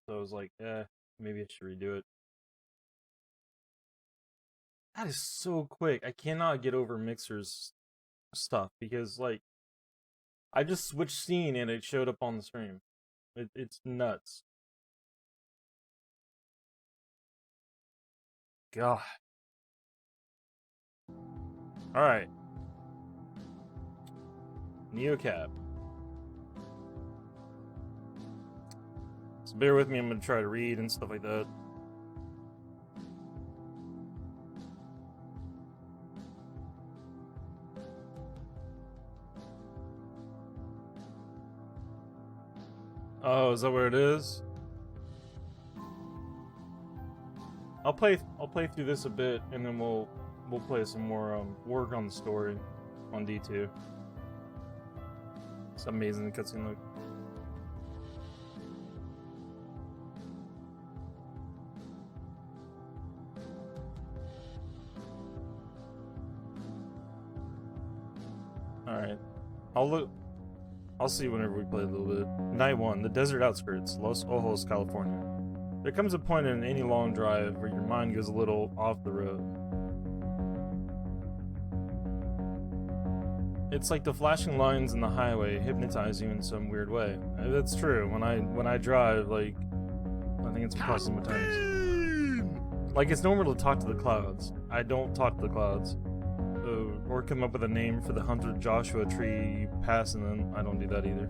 So I was like, maybe I should redo it. That is so quick. I cannot get over Mixer's stuff because, like, I just switched scene and it showed up on the stream. It's nuts. God. Alright. Neocab. So bear with me, I'm gonna try to read and stuff like that. Oh, is that where it is? I'll play through this a bit and then we'll play some more work on the story on D2. It's amazing the cutscene look. Alright. I'll see whenever we play a little bit. Night 1, the desert outskirts, Los Ojos, California. There comes a point in any long drive where your mind goes a little off the road. It's like the flashing lines in the highway hypnotize you in some weird way. That's true. When I drive, like, I think it's because of my times. Like, it's normal to talk to the clouds. I don't talk to the clouds. Or come up with a name for the 100 Joshua tree you pass, and then I don't do that either.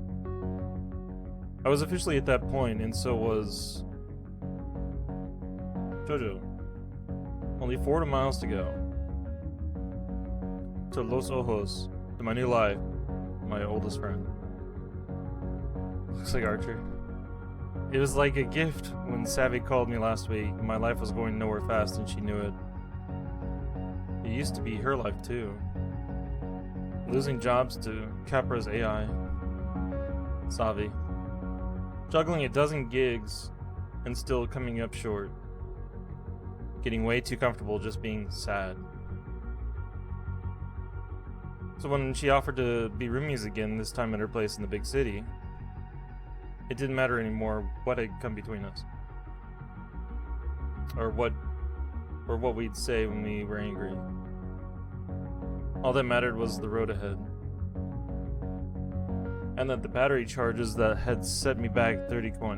I was officially at that point, and so was Jojo. Only 40 miles to go. To Los Ojos, to my new life, my oldest friend. Looks like Archer. It was like a gift when Savi called me last week. My life was going nowhere fast, and she knew it. It used to be her life too. Losing jobs to Capra's AI. Savi. Juggling a dozen gigs and still coming up short. Getting way too comfortable just being sad. So when she offered to be roomies again, this time at her place in the big city, it didn't matter anymore what had come between us. Or what we'd say when we were angry. All that mattered was the road ahead. And that the battery charges that had set me back 30 coin.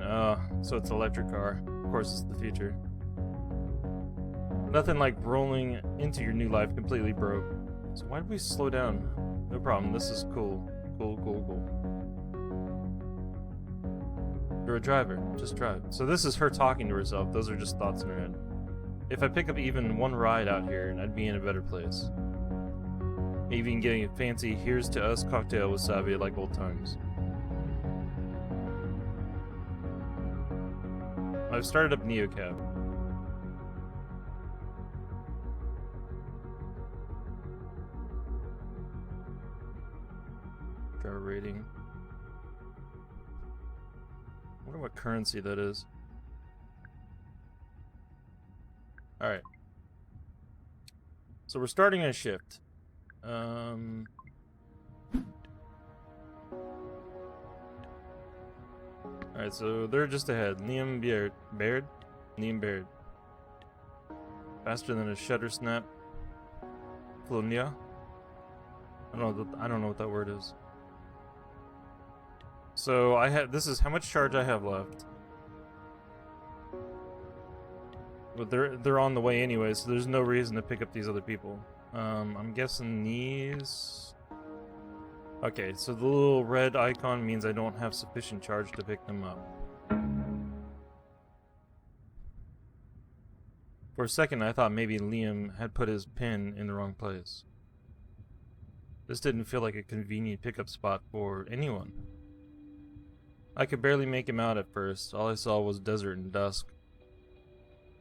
So it's an electric car. Of course it's the future. Nothing like rolling into your new life completely broke. So why did we slow down? No problem, this is cool. Cool. You're a driver, just drive. So this is her talking to herself, those are just thoughts in her head. If I pick up even one ride out here, I'd be in a better place. Even getting a fancy here's to us cocktail with Savi like old times. I've started up Neocab. Driver rating. I wonder what currency that is. Alright. So we're starting a shift. Alright, so they're just ahead. Liam Baird? Liam Baird. Faster than a shutter snap. Colonia? I don't know what that word is. So this is how much charge I have left. But they're on the way anyway, so there's no reason to pick up these other people. I'm guessing these. Okay, so the little red icon means I don't have sufficient charge to pick them up. For a second, I thought maybe Liam had put his pin in the wrong place. This didn't feel like a convenient pickup spot for anyone. I could barely make him out at first. All I saw was desert and dusk.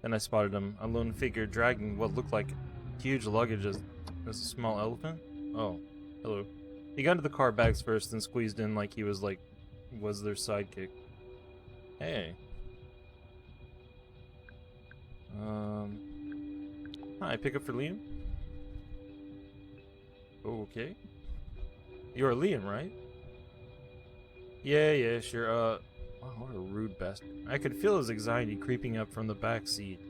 Then I spotted him, a lone figure dragging what looked like huge luggage as a small elephant. Oh, hello. He got into the car bags first, then squeezed in like he was their sidekick. Hey. Hi, pick up for Liam? Okay. You're Liam, right? Yeah, sure. Wow, what a rude bastard. I could feel his anxiety creeping up from the back seat.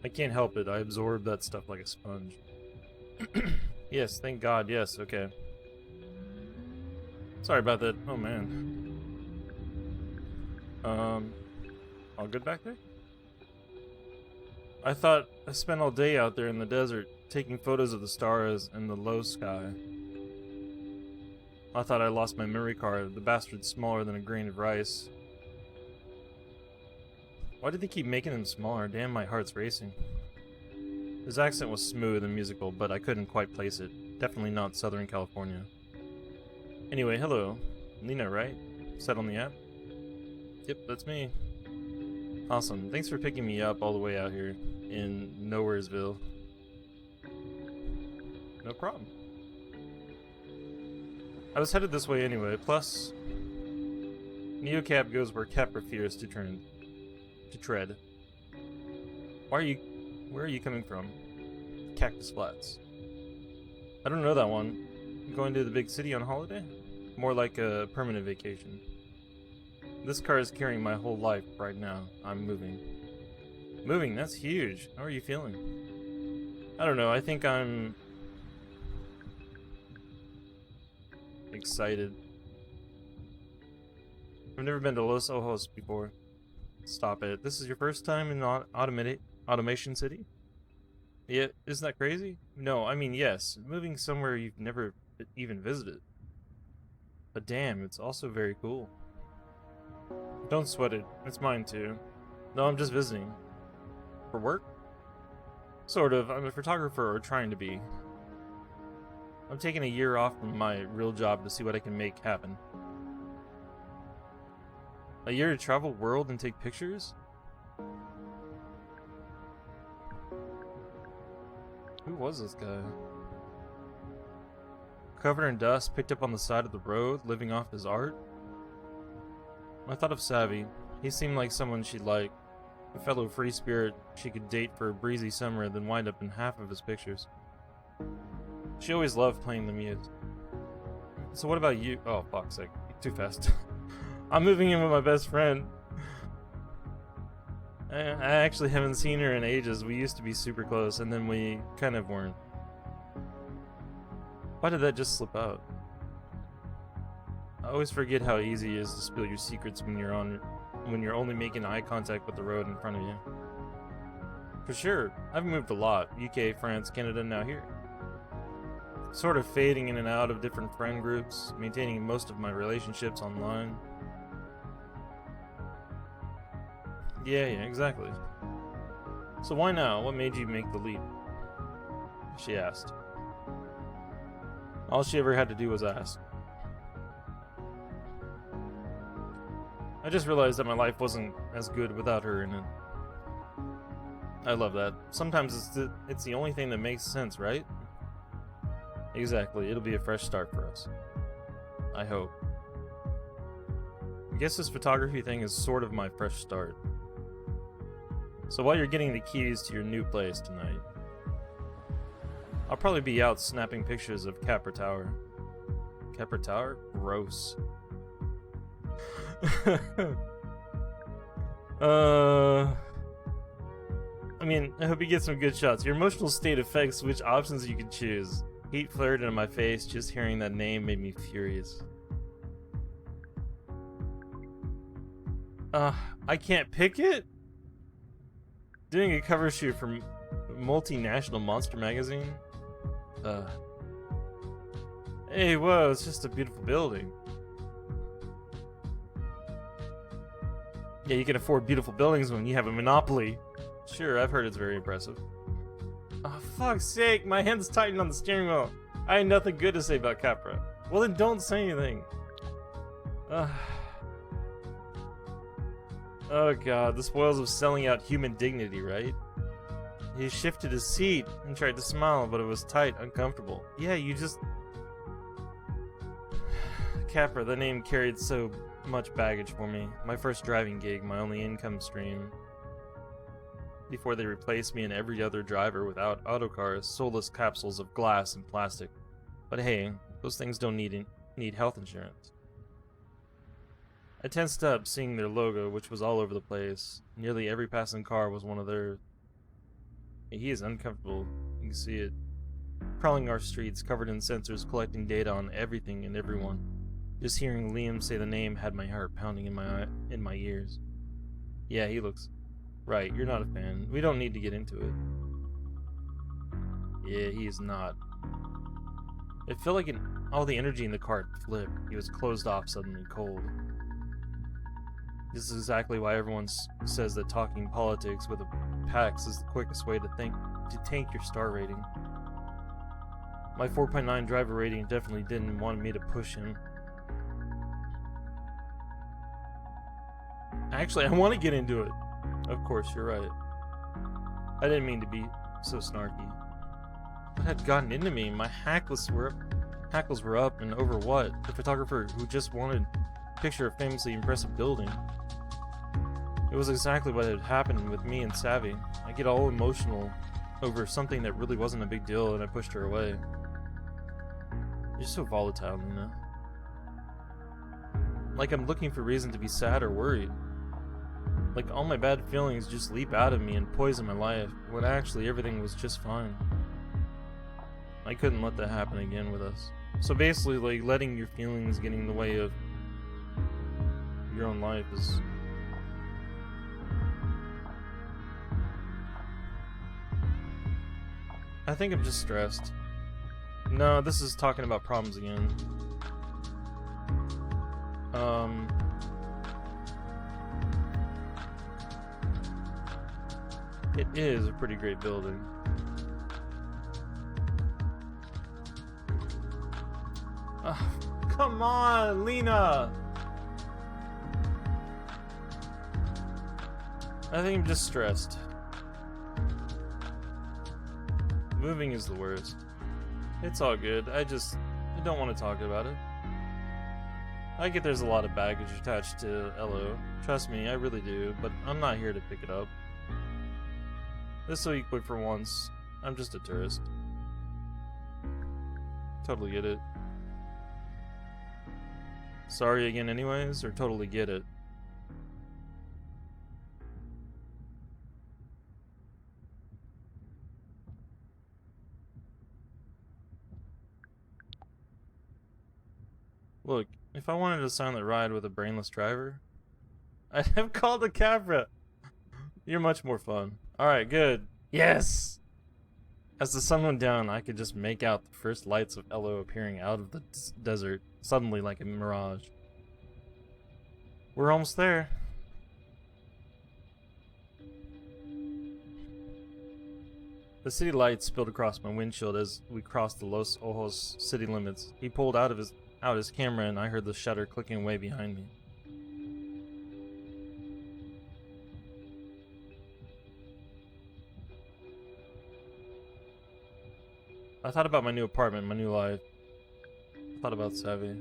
I can't help it, I absorb that stuff like a sponge. Yes, thank God, yes, okay. Sorry about that, oh man. All good back there? I thought I spent all day out there in the desert, taking photos of the stars and the low sky. I thought I lost my memory card, the bastard's smaller than a grain of rice. Why did they keep making him smaller? Damn, my heart's racing. His accent was smooth and musical, but I couldn't quite place it. Definitely not Southern California. Anyway, hello. Lina, right? Set on the app? Yep, that's me. Awesome. Thanks for picking me up all the way out here in Nowheresville. No problem. I was headed this way anyway, plus Neocab goes where Capra fears to tread. Where are you coming from? Cactus Flats. I don't know that one. Going to the big city on holiday? More like a permanent vacation. This car is carrying my whole life right now. I'm moving. Moving? That's huge. How are you feeling? I don't know. I think I'm excited. I've never been to Los Ojos before. Stop it. This is your first time in Automation City? Yeah, isn't that crazy? No, I mean, yes. Moving somewhere you've never even visited. But damn, it's also very cool. Don't sweat it. It's mine too. No, I'm just visiting. For work? Sort of. I'm a photographer, or trying to be. I'm taking a year off from my real job to see what I can make happen. A year to travel the world and take pictures? Who was this guy? Covered in dust, picked up on the side of the road, living off his art? I thought of Savi. He seemed like someone she'd like. A fellow free spirit she could date for a breezy summer, then wind up in half of his pictures. She always loved playing the muse. So what about you? Oh, fuck's sake. Too fast. I'm moving in with my best friend. I actually haven't seen her in ages. We used to be super close, and then we kind of weren't. Why did that just slip out? I always forget how easy it is to spill your secrets when you're only making eye contact with the road in front of you. For sure, I've moved a lot. UK, France, Canada, now here. Sort of fading in and out of different friend groups, maintaining most of my relationships online. Yeah, exactly. So why now? What made you make the leap? She asked. All she ever had to do was ask. I just realized that my life wasn't as good without her in it. I love that. Sometimes it's the only thing that makes sense, right? Exactly. It'll be a fresh start for us. I hope. I guess this photography thing is sort of my fresh start. So while you're getting the keys to your new place tonight, I'll probably be out snapping pictures of Capra Tower. Capra Tower? Gross. I mean, I hope you get some good shots. Your emotional state affects which options you can choose. Heat flared into my face. Just hearing that name made me furious. I can't pick it? Doing a cover shoot for multinational monster magazine? Hey, whoa, it's just a beautiful building. Yeah, you can afford beautiful buildings when you have a monopoly. Sure, I've heard it's very impressive. Oh, fuck's sake, my hand's tightened on the steering wheel. I had nothing good to say about Capra. Well, then don't say anything. Oh god, the spoils of selling out human dignity, right? He shifted his seat and tried to smile, but it was tight, uncomfortable. Yeah, you just... Capra, the name carried so much baggage for me. My first driving gig, my only income stream. Before they replaced me and every other driver without autocars, soulless capsules of glass and plastic. But hey, those things don't need health insurance. I tensed up seeing their logo, which was all over the place. Nearly every passing car was one of theirs. He is uncomfortable. You can see it. Crawling our streets, covered in sensors, collecting data on everything and everyone. Just hearing Liam say the name had my heart pounding in my ears. Yeah, he looks... Right, you're not a fan. We don't need to get into it. Yeah, he is not. It felt like all the energy in the car flipped. He was closed off, suddenly cold. This is exactly why everyone says that talking politics with a PAX is the quickest way to tank your star rating. My 4.9 driver rating definitely didn't want me to push him. Actually, I want to get into it. Of course, you're right. I didn't mean to be so snarky. What had gotten into me? My hackles were up, and over what? The photographer who just wanted a picture of a famously impressive building. It was exactly what had happened with me and Savi. I get all emotional over something that really wasn't a big deal, and I pushed her away. You're so volatile, Lina. Like I'm looking for reason to be sad or worried. Like all my bad feelings just leap out of me and poison my life, when actually everything was just fine. I couldn't let that happen again with us. So basically, like, letting your feelings get in the way of your own life is... I think I'm just stressed. No, this is talking about problems again. It is a pretty great building. Come on, Lina! I think I'm just stressed. Moving is the worst. It's all good. I don't want to talk about it. I get there's a lot of baggage attached to LO. Trust me, I really do, but I'm not here to pick it up. This week, but for once, I'm just a tourist. Totally get it. Sorry again anyways, or totally get it? Look, if I wanted a silent ride with a brainless driver, I'd have called a Capra. You're much more fun. Alright, good. Yes! As the sun went down, I could just make out the first lights of LO appearing out of the desert, suddenly like a mirage. We're almost there. The city lights spilled across my windshield as we crossed the Los Ojos city limits. He pulled out his camera and I heard the shutter clicking away behind me. I thought about my new apartment, my new life. I thought about Savi.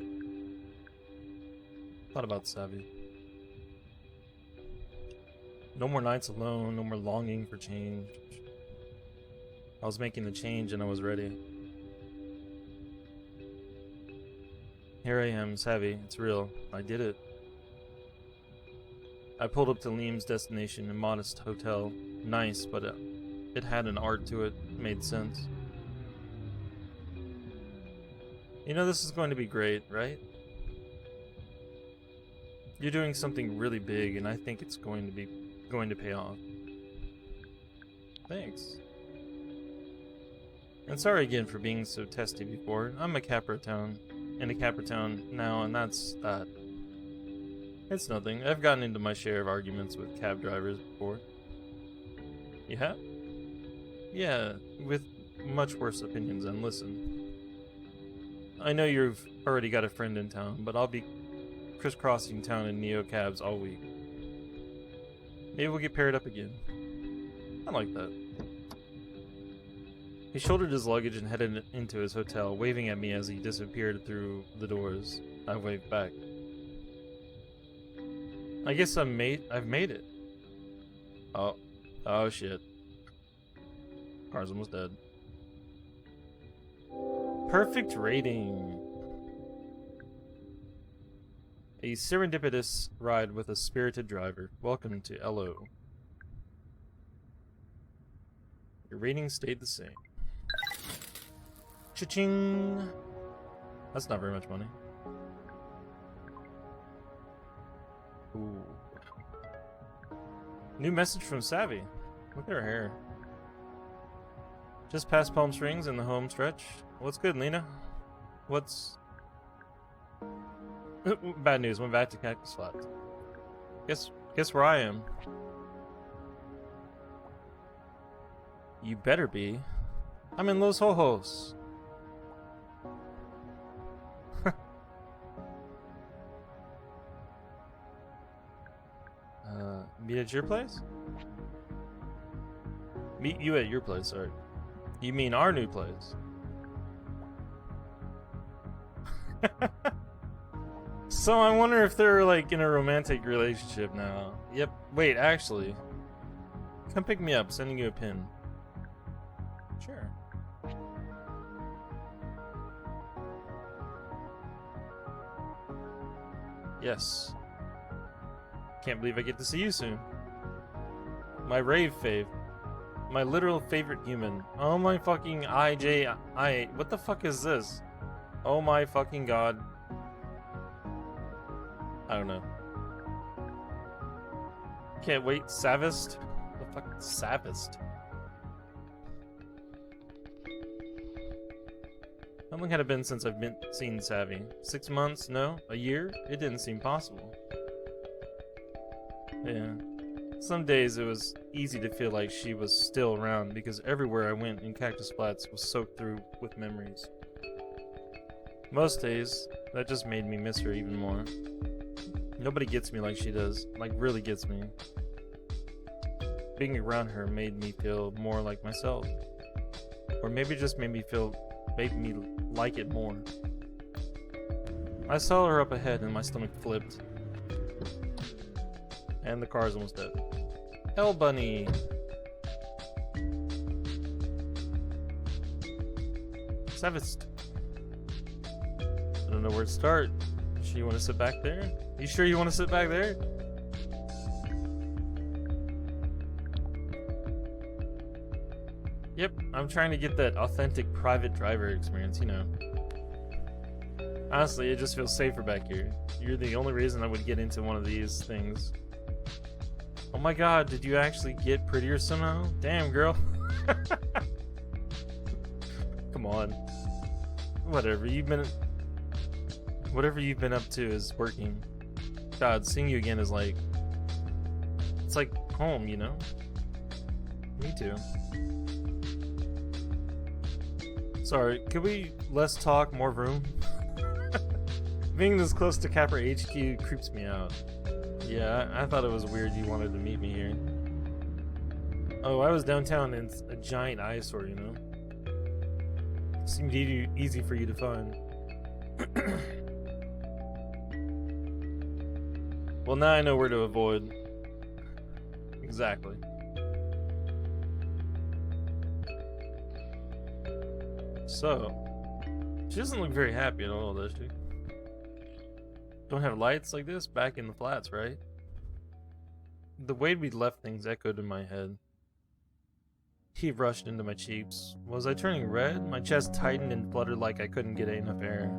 No more nights alone, no more longing for change. I was making the change and I was ready. Here I am, Savi. It's real. I did it. I pulled up to Liam's destination, a modest hotel. Nice, but it had an art to it. It made sense. You know this is going to be great, right? You're doing something really big, and I think it's going to pay off. Thanks. And sorry again for being so testy before. I'm in a Capra town now, and that's that. It's nothing. I've gotten into my share of arguments with cab drivers before. You have? Yeah, with much worse opinions than listen. I know you've already got a friend in town, but I'll be crisscrossing town in Neo cabs all week. Maybe we'll get paired up again. I like that. He shouldered his luggage and headed into his hotel, waving at me as he disappeared through the doors. I waved back. I guess I've made it. Oh shit. Car's almost dead. Perfect rating. A serendipitous ride with a spirited driver. Welcome to LO. Your rating stayed the same. Cha-ching! That's not very much money. Ooh. New message from Savi. Look at her hair. Just past Palm Springs in the home stretch. What's good, Lina? What's... Bad news, went back to Cactus Flats. Guess where I am. You better be. I'm in Los Ojos. Meet at your place? Meet you at your place, sorry. You mean our new place? So I wonder if they're like in a romantic relationship now. Yep. Wait, actually. Come pick me up, sending you a pin. Sure. Yes. Can't believe I get to see you soon. My rave fave. My literal favorite human. Oh my fucking IJ. What the fuck is this? Oh my fucking god. I don't know. Can't wait. Savist? The fuck? Savist? How long had it been since I've seen Savi? 6 months? No? A year? It didn't seem possible. Yeah. Some days it was easy to feel like she was still around because everywhere I went in Cactus Flats was soaked through with memories. Most days, that just made me miss her even more. Nobody gets me like she does, like really gets me. Being around her made me feel more like myself. Or maybe just made me like it more. I saw her up ahead and my stomach flipped. And the car's almost dead. Hell Bunny! Savist. I don't know where to start. Sure you want to sit back there? You sure you want to sit back there? Yep, I'm trying to get that authentic private driver experience, you know. Honestly, it just feels safer back here. You're the only reason I would get into one of these things. Oh my god, did you actually get prettier somehow? Damn, girl. Come on. Whatever you've been up to is working. God, seeing you again is like... It's like home, you know? Me too. Sorry, could we less talk, more room? Being this close to Capra HQ creeps me out. Yeah, I thought it was weird you wanted to meet me here. Oh, I was downtown and it's a giant eyesore, you know? Seemed easy for you to find. Well, now I know where to avoid. Exactly. So, she doesn't look very happy at all, does she? Don't have lights like this back in the flats, right? The way we left things echoed in my head. Heat rushed into my cheeks. Was I turning red? My chest tightened and fluttered like I couldn't get enough air.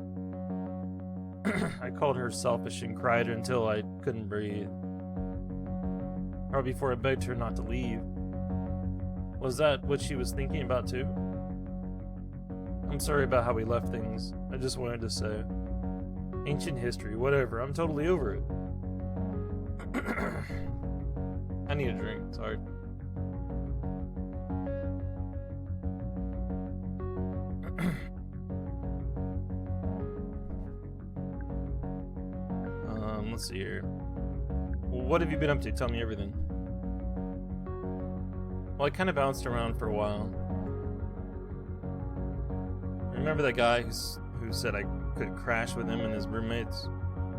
I called her selfish and cried until I couldn't breathe. Or before I begged her not to leave. Was that what she was thinking about too? I'm sorry about how we left things. I just wanted to say. Ancient history, whatever. I'm totally over it. I need a drink, sorry. Let's see here. Well, what have you been up to? Tell me everything. Well, I kind of bounced around for a while. Remember that guy who said I could crash with him and his roommates?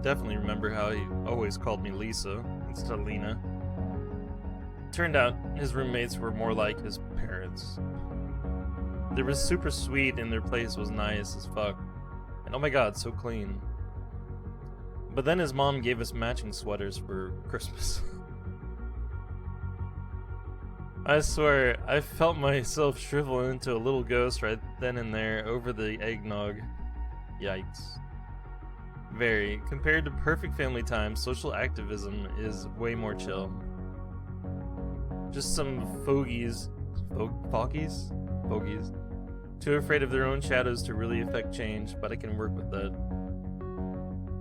Definitely remember how he always called me Lisa instead of Lina. Turned out his roommates were more like his parents. They were super sweet and their place was nice as fuck. And oh my god, so clean. But then his mom gave us matching sweaters for Christmas. I swear, I felt myself shrivel into a little ghost right then and there over the eggnog. Yikes. Very. Compared to perfect family time, social activism is way more chill. Just some fogies. Fogies? Fogies. Too afraid of their own shadows to really affect change, but I can work with that.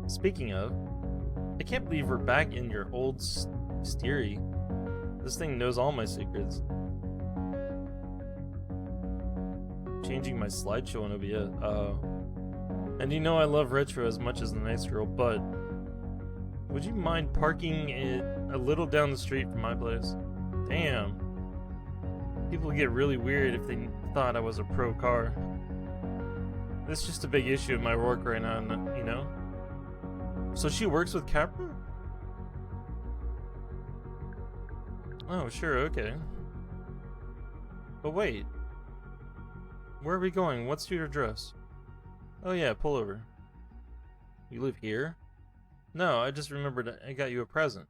Speaking of, I can't believe we're back in your old steery. This thing knows all my secrets. Changing my slideshow on OBS. And you know I love retro as much as the nice girl, but would you mind parking it a little down the street from my place? Damn. People get really weird if they thought I was a pro car. This is just a big issue at my work right now, you know? So she works with Capra? Oh, sure, okay. But wait. Where are we going? What's your address? Oh yeah, pull over. You live here? No, I just remembered I got you a present.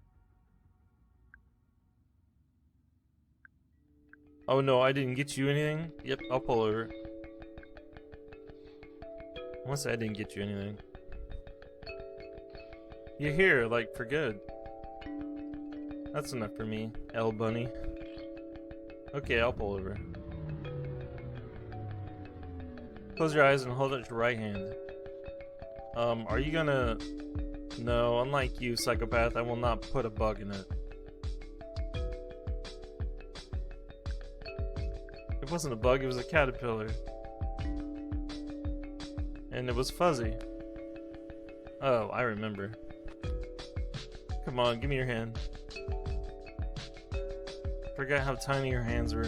Oh no, I didn't get you anything? Yep, I'll pull over. Unless I didn't get you anything. You're here, like, for good. That's enough for me, L Bunny. Okay, I'll pull over. Close your eyes and hold out your right hand. Are you gonna... No, unlike you, psychopath, I will not put a bug in it. It wasn't a bug, it was a caterpillar. And it was fuzzy. Oh, I remember. Come on, give me your hand. Forgot how tiny your hands were,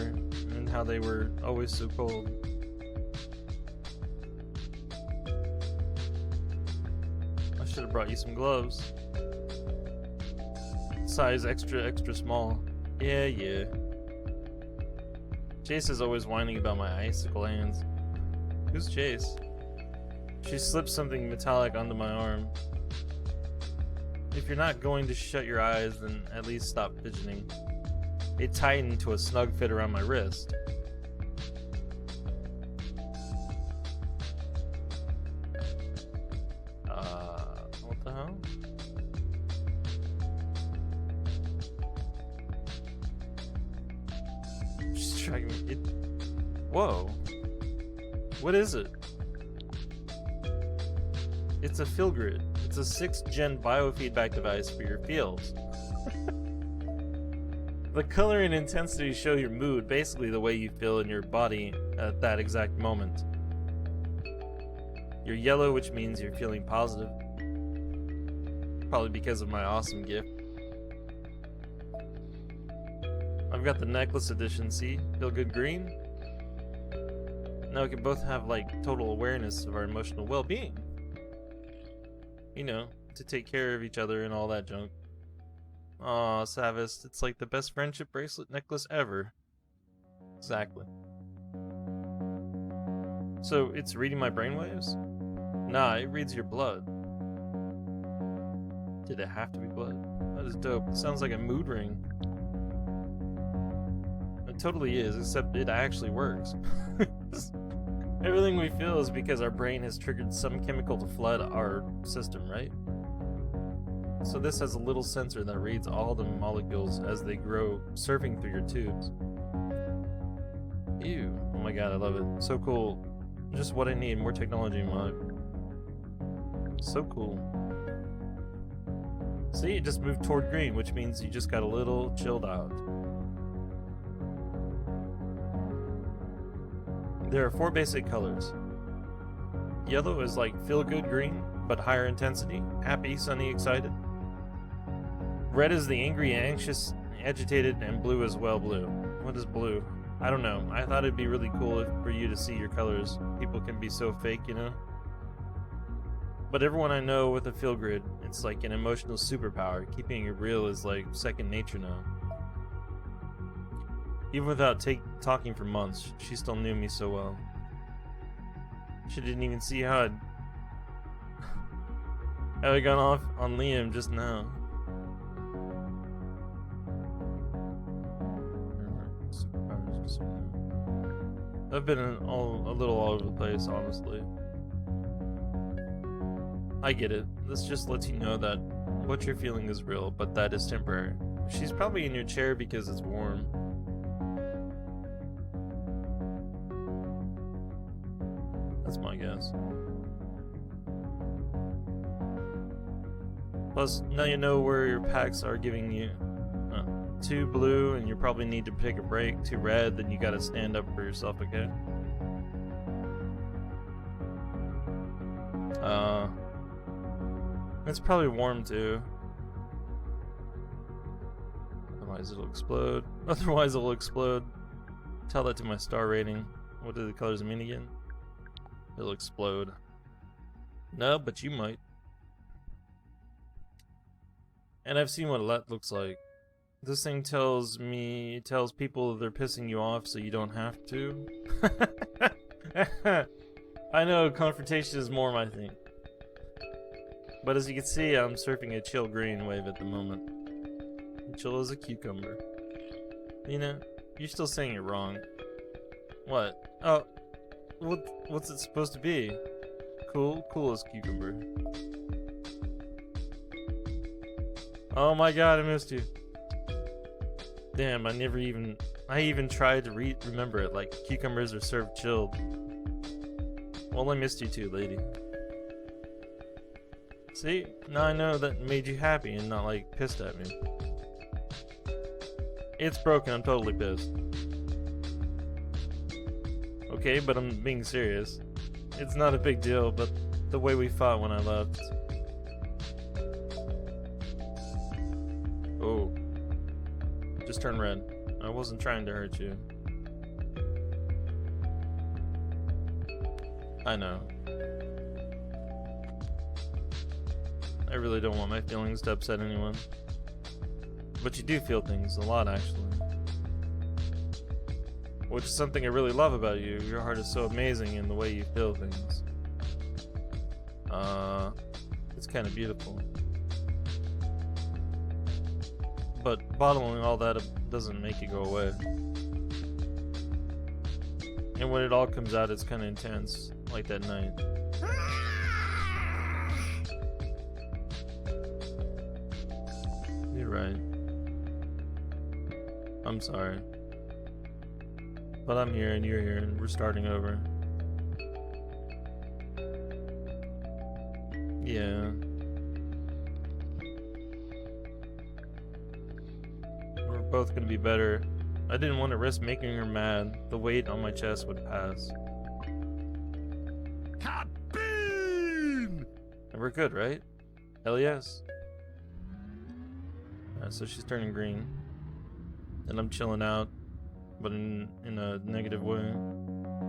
and how they were always so cold. I should have brought you some gloves. Size extra small. Yeah. Chase is always whining about my icicle hands. Who's Chase? She slipped something metallic onto my arm. If you're not going to shut your eyes, then at least stop fidgeting. It tightened to a snug fit around my wrist. What the hell? She's tracking me. Whoa. What is it? It's a feel grid. It's a 6th gen biofeedback device for your feels. The color and intensity show your mood, basically the way you feel in your body at that exact moment. You're yellow, which means you're feeling positive. Probably because of my awesome gift. I've got the necklace edition, see? Feel good green? Now we can both have, like, total awareness of our emotional well-being. You know, to take care of each other and all that junk. Aw, Savist, it's like the best friendship bracelet necklace ever. Exactly. So, it's reading my brainwaves? Nah, it reads your blood. Did it have to be blood? That is dope. It sounds like a mood ring. It totally is, except it actually works. Everything we feel is because our brain has triggered some chemical to flood our system, right? So this has a little sensor that reads all the molecules as they grow, surfing through your tubes. Ew. Oh my god, I love it. So cool. Just what I need, more technology in my life. So cool. See, it just moved toward green, which means you just got a little chilled out. There are 4 basic colors. Yellow is like feel-good green, but higher intensity. Happy, sunny, excited. Red is the angry, anxious, agitated, and blue is well blue. What is blue? I don't know. I thought it'd be really cool for you to see your colors. People can be so fake, you know? But everyone I know with a feel grid, it's like an emotional superpower. Keeping it real is like second nature now. Even without talking for months, she still knew me so well. She didn't even see how How we gone off on Liam just now? I've been a little all over the place, honestly. I get it. This just lets you know that what you're feeling is real, but that is temporary. She's probably in your chair because it's warm. That's my guess. Plus, now you know where your packs are giving you 2 blue, and you probably need to take a break. 2 red, then you gotta stand up for yourself, okay? It's probably warm too. Otherwise it'll explode. Otherwise it'll explode. Tell that to my star rating. What do the colors mean again? It'll explode. No, but you might. And I've seen what alot looks like. This thing tells people they're pissing you off so you don't have to. I know confrontation is more my thing. But as you can see, I'm surfing a chill green wave at the moment. Chill as a cucumber. Lina, you're still saying it wrong. What? Oh, what's it supposed to be? Cool as cucumber. Oh my god, I missed you. Damn, I even tried to remember it, like cucumbers are served chilled. Well, I missed you too, lady. See? Now I know that made you happy and not like pissed at me. It's broken, I'm totally pissed. Okay, but I'm being serious. It's not a big deal, but the way we fought when I left. Oh. Just turn red. I wasn't trying to hurt you. I know. I really don't want my feelings to upset anyone. But you do feel things, a lot actually. Which is something I really love about you. Your heart is so amazing in the way you feel things. It's kind of beautiful. But bottling all that up doesn't make it go away. And when it all comes out, it's kind of intense, like that night. You're right. I'm sorry. But I'm here and you're here and we're starting over. Yeah. We're both gonna be better. I didn't want to risk making her mad. The weight on my chest would pass. Kaboom! And we're good, right? Hell yes. So she's turning green. And I'm chilling out, but in a negative way.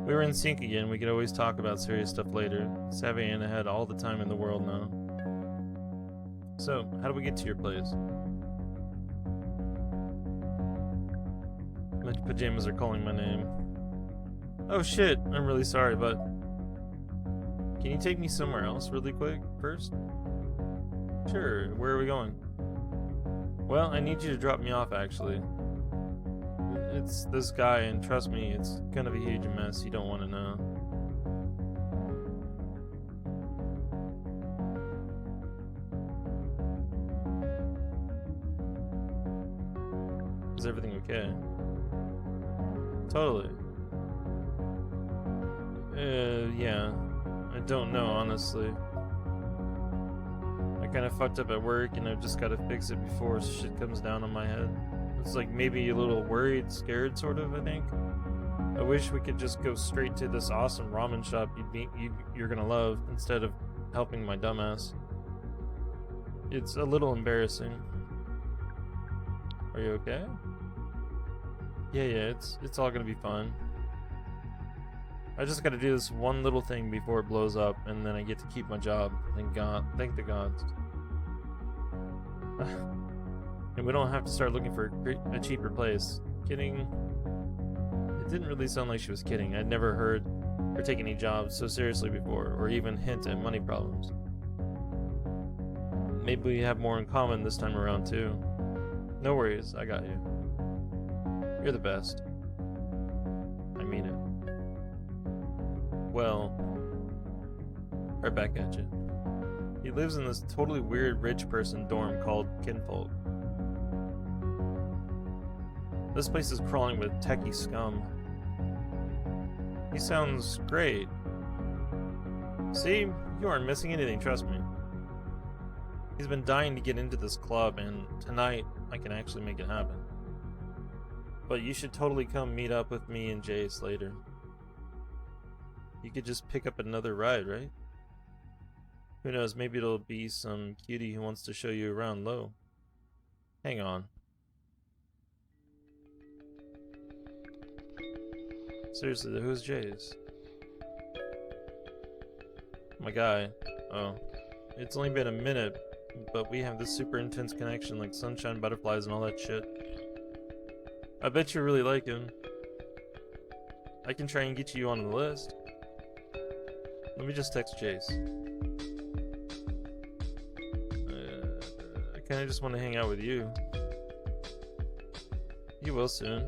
We were in sync again. We could always talk about serious stuff later. Savi and I had all the time in the world now. So, how do we get to your place? My pajamas are calling my name. Oh shit, I'm really sorry, but can you take me somewhere else really quick first? Sure, where are we going? Well, I need you to drop me off actually. It's this guy, and trust me, it's gonna be a huge mess. You don't want to know. Is everything okay? Totally. Yeah. I don't know, honestly. I kind of fucked up at work, and I've just got to fix it before shit comes down on my head. It's like maybe a little worried, scared, sort of, I think. I wish we could just go straight to this awesome ramen shop you're gonna love, instead of helping my dumbass. It's a little embarrassing. Are you okay? Yeah, it's all gonna be fine. I just gotta do this one little thing before it blows up, and then I get to keep my job. Thank God. Thank the gods. And we don't have to start looking for a cheaper place. Kidding. It didn't really sound like she was kidding. I'd never heard her take any jobs so seriously before, or even hint at money problems. Maybe we have more in common this time around too. No worries, I got you. You're the best. I mean it. Well, right back at you. He lives in this totally weird rich person dorm called Kinfolk. This place is crawling with techie scum. He sounds great. See, you aren't missing anything, trust me. He's been dying to get into this club, and tonight I can actually make it happen. But you should totally come meet up with me and Jace later. You could just pick up another ride, right? Who knows, maybe it'll be some cutie who wants to show you around low. Hang on. Seriously, who's Jace? My guy. Oh. It's only been a minute, but we have this super intense connection like sunshine, butterflies, and all that shit. I bet you really like him. I can try and get you on the list. Let me just text Jace. I kinda just want to hang out with you. You will soon.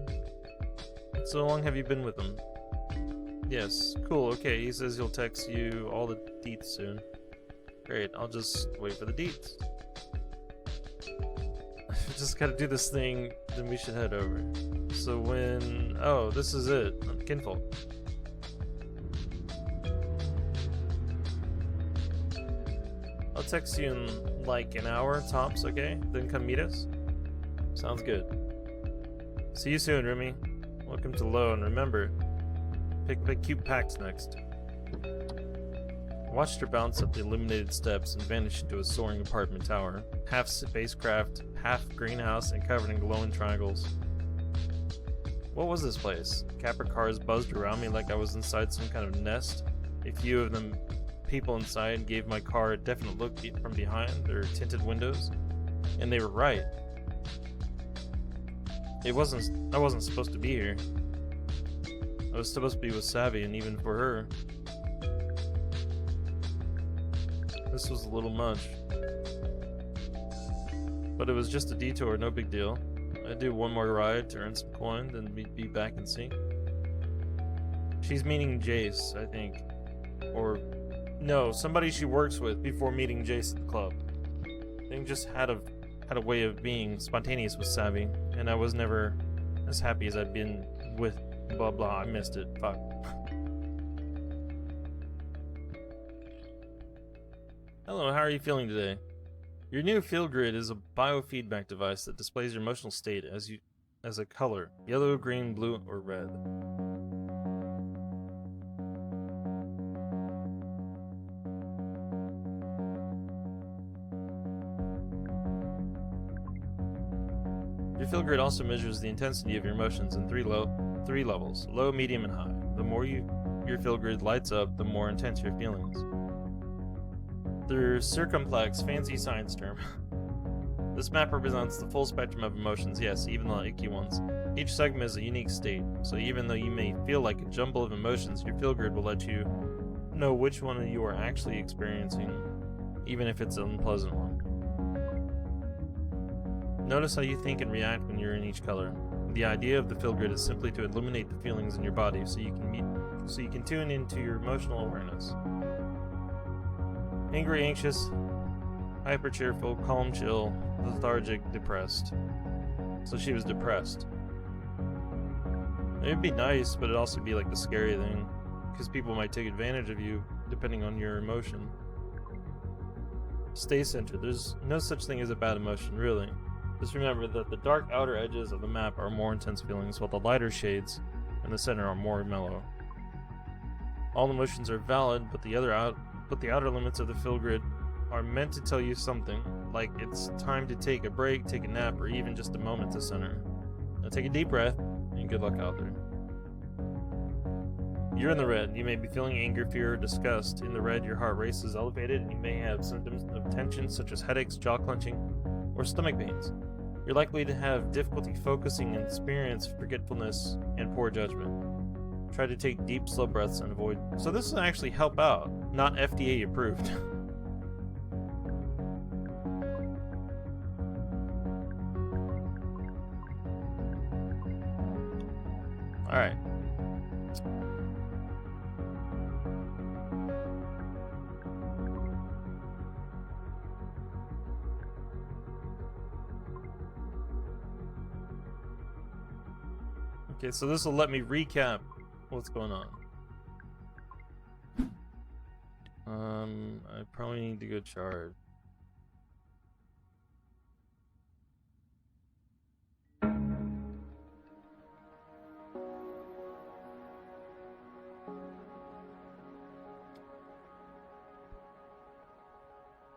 So long have you been with him? Yes, cool, okay, he says he'll text you all the deets soon. Great, I'll just wait for the deets. Just gotta do this thing, then we should head over. So when... oh, this is it. Kinfolk. I'll text you in like an hour tops, okay? Then come meet us? Sounds good. See you soon, Remy. Welcome to Low, and remember, pick cute packs next. I watched her bounce up the illuminated steps and vanish into a soaring apartment tower, half spacecraft, half greenhouse, and covered in glowing triangles. What was this place? Capra cars buzzed around me like I was inside some kind of nest. A few of them people inside gave my car a definite look from behind their tinted windows, and they were right. I wasn't supposed to be here. I was supposed to be with Savi, and even for her, this was a little much. But it was just a detour, no big deal. I'd do one more ride to earn some coin, then we'd be back in sync. She's meeting Jace, I think. Or, no, somebody she works with before meeting Jace at the club. They just had a way of being spontaneous with Savi, and I was never as happy as I'd been with blah blah. I missed it. Fuck. Hello, how are you feeling today? Your new Feel Grid is a biofeedback device that displays your emotional state as a color: yellow, green, blue, or red. Your Feel Grid also measures the intensity of your emotions in three levels: low, medium, and high. The more your Feel Grid lights up, the more intense your feelings. The circumflex, fancy science term. This map represents the full spectrum of emotions, yes, even the icky ones. Each segment is a unique state, so even though you may feel like a jumble of emotions, your Feel Grid will let you know which one you are actually experiencing, even if it's an unpleasant one. Notice how you think and react when you're in each color. The idea of the Feel Grid is simply to illuminate the feelings in your body so you can tune into your emotional awareness. Angry, anxious, hyper cheerful, calm, chill, lethargic, depressed. So she was depressed. It'd be nice, but it'd also be like the scary thing, because people might take advantage of you depending on your emotion. Stay centered. There's no such thing as a bad emotion, really. Just remember that the dark outer edges of the map are more intense feelings, while the lighter shades in the center are more mellow. All emotions are valid, but the outer limits of the Feel Grid are meant to tell you something, like it's time to take a break, take a nap, or even just a moment to center. Now take a deep breath, and good luck out there. You're in the red. You may be feeling anger, fear, or disgust. In the red, your heart rate is elevated, and you may have symptoms of tension such as headaches, jaw clenching, or stomach pains. You're likely to have difficulty focusing and experience forgetfulness and poor judgment. Try to take deep, slow breaths and avoid... So this will actually help out, not FDA approved. Alright. Okay, so this will let me recap what's going on. I probably need to go charge.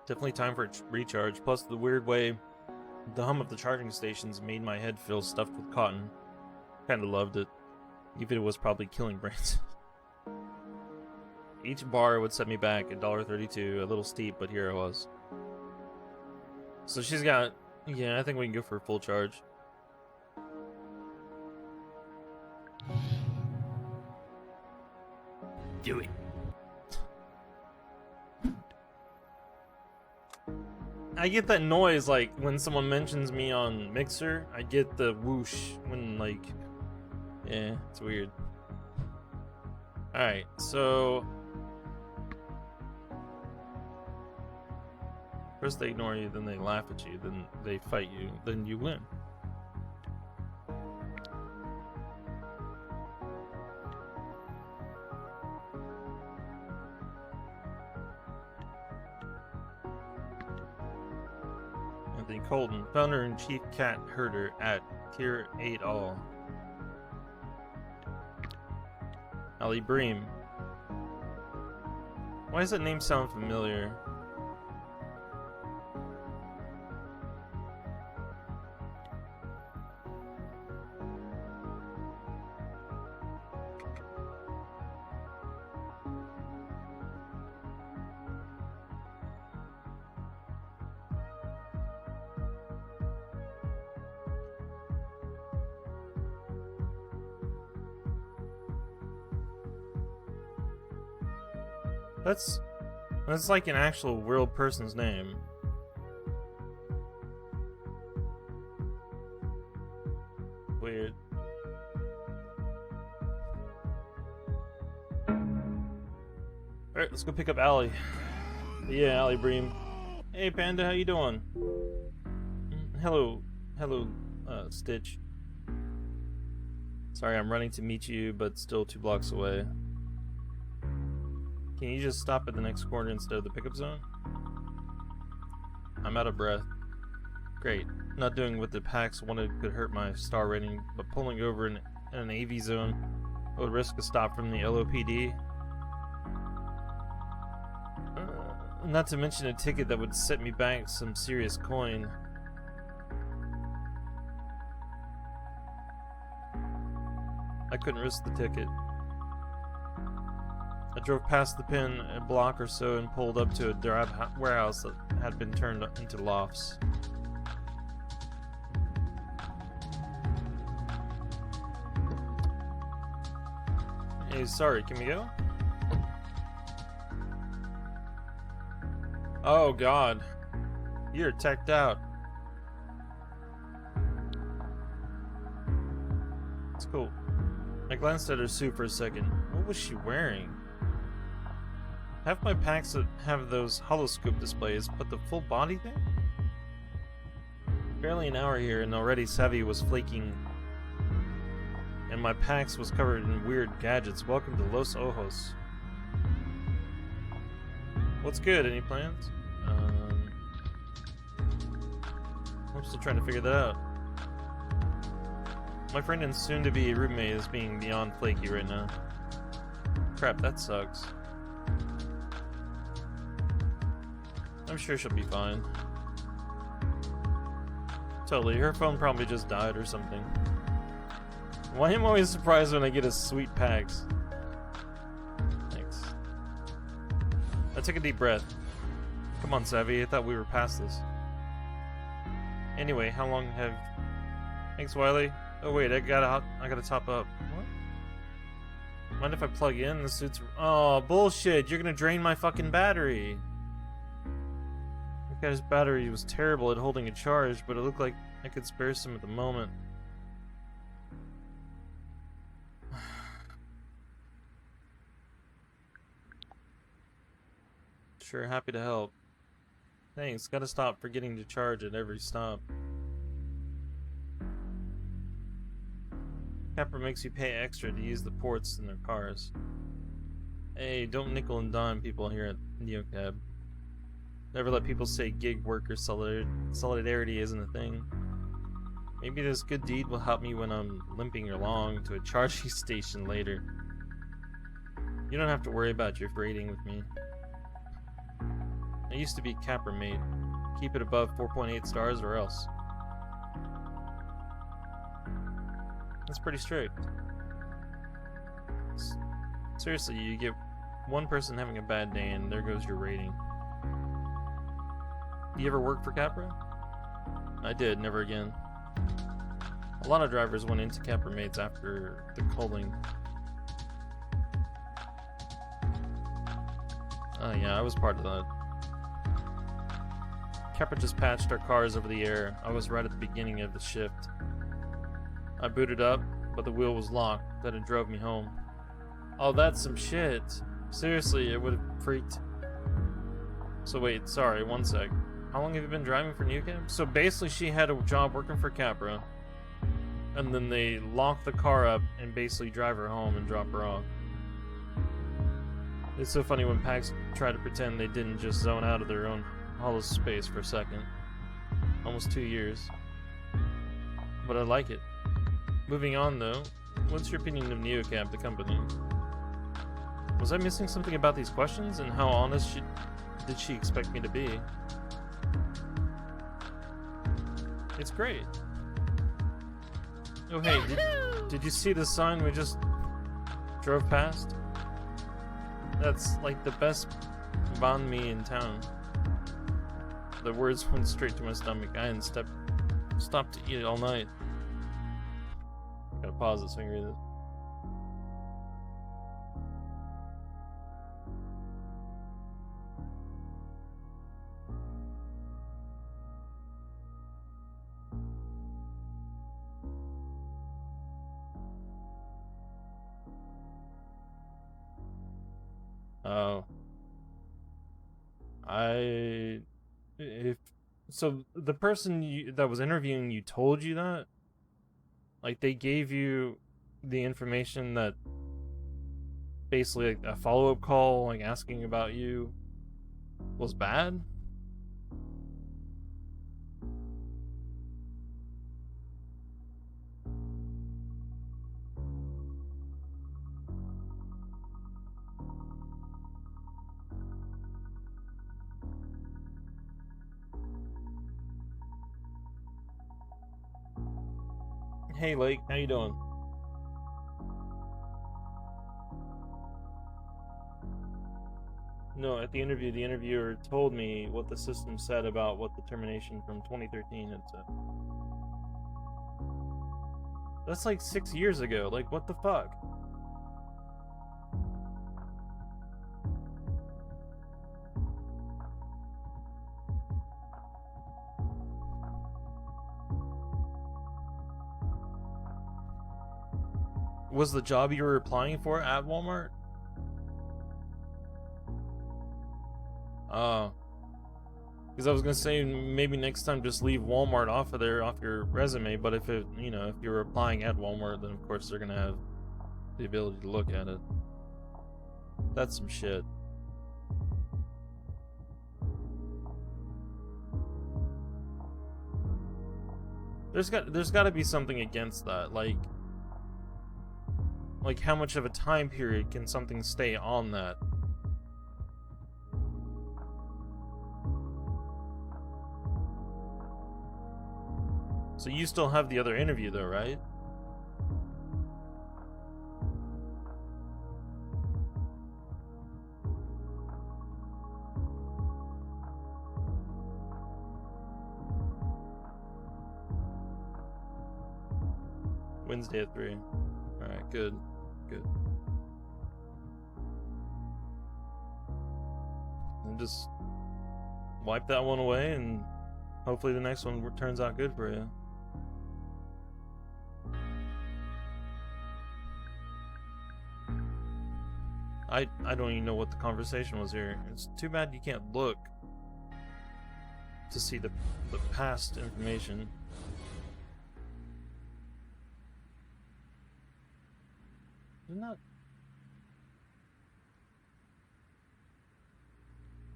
Definitely time for a recharge. Plus, the weird way the hum of the charging stations made my head feel stuffed with cotton. Kinda loved it. Even if it was probably killing brains. Each bar would set me back $1.32, a little steep, but here I was. So she's got... Yeah, I think we can go for a full charge. Do it. I get that noise, like, when someone mentions me on Mixer. I get the whoosh when, like... Yeah, it's weird. Alright, so... First they ignore you, then they laugh at you, then they fight you, then you win. Anthony Colton, founder and chief cat herder at Tier 8 All. Ali Bream. Why does that name sound familiar? That's like an actual real person's name. Weird. Alright, let's go pick up Allie. Yeah, Allie Bream. Hey Panda, how you doing? Hello, Stitch. Sorry, I'm running to meet you, but still 2 blocks away. Can you just stop at the next corner instead of the pickup zone? I'm out of breath. Great. Not doing what the packs wanted could hurt my star rating, but pulling over in an AV zone would risk a stop from the LOPD. Not to mention a ticket that would set me back some serious coin. I couldn't risk the ticket. I drove past the pin a block or so and pulled up to a warehouse that had been turned into lofts. Hey, sorry, can we go? Oh god. You're teched out. It's cool. I glanced at her suit for a second. What was she wearing? Half my packs that have those holoscope displays, but the full body thing? Barely an hour here and already Savi was flaking and my packs was covered in weird gadgets. Welcome to Los Ojos. What's good? Any plans? I'm still trying to figure that out. My friend and soon-to-be roommate is being beyond flaky right now. Crap, that sucks. I'm sure she'll be fine. Totally, her phone probably just died or something. Why am I always surprised when I get a sweet packs? Thanks. I took a deep breath. Come on, Savi, I thought we were past this. Anyway, how long have... Thanks, Wiley. Oh wait, I gotta top up. What? Mind if I plug in? The suit's... Oh, bullshit, you're gonna drain my fucking battery. That guy's battery was terrible at holding a charge, but it looked like I could spare some at the moment. Sure, happy to help. Thanks, gotta stop forgetting to charge at every stop. Capra makes you pay extra to use the ports in their cars. Hey, don't nickel and dime people here at NeoCab. Never let people say gig worker solidarity isn't a thing. Maybe this good deed will help me when I'm limping along to a charging station later. You don't have to worry about your rating with me. I used to be Capra mate. Keep it above 4.8 stars or else. That's pretty strict. Seriously, you get one person having a bad day and there goes your rating. You ever work for Capra? I did, never again. A lot of drivers went into Capra mates after the culling. Oh yeah, I was part of that. Capra just patched our cars over the air. I was right at the beginning of the shift. I booted up, but the wheel was locked. Then it drove me home. Oh, that's some shit. Seriously, it would have freaked. So wait, sorry, one sec. How long have you been driving for NeoCab? So basically she had a job working for Capra, and then they locked the car up and basically drive her home and drop her off. It's so funny when packs try to pretend they didn't just zone out of their own hollow space for a second. Almost 2 years. But I like it. Moving on though, what's your opinion of NeoCab, the company? Was I missing something about these questions, and how honest did she expect me to be? It's great. Oh hey, did you see the sign we just drove past? That's like the best banh mi in town. The words went straight to my stomach. I hadn't stopped to eat it all night. Gotta pause this so I can read this. Oh. So the person that was interviewing you told you that? Like they gave you the information that basically like a follow-up call, like asking about you was bad? Hey Lake, how you doing? No, at the interview, the interviewer told me what the system said about what the termination from 2013 had said. That's like 6 years ago. Like, what the fuck? Was the job you were applying for at Walmart? Oh. Because I was gonna say maybe next time just leave Walmart off of there, off your resume, but if it, you know, if you're applying at Walmart, then of course they're gonna have the ability to look at it. That's some shit. There's got to be something against that, like how much of a time period can something stay on that? So you still have the other interview though, right? Wednesday at 3. Alright, good. Good. And just wipe that one away, and hopefully the next one turns out good for you. I don't even know what the conversation was here. It's too bad you can't look to see the past information.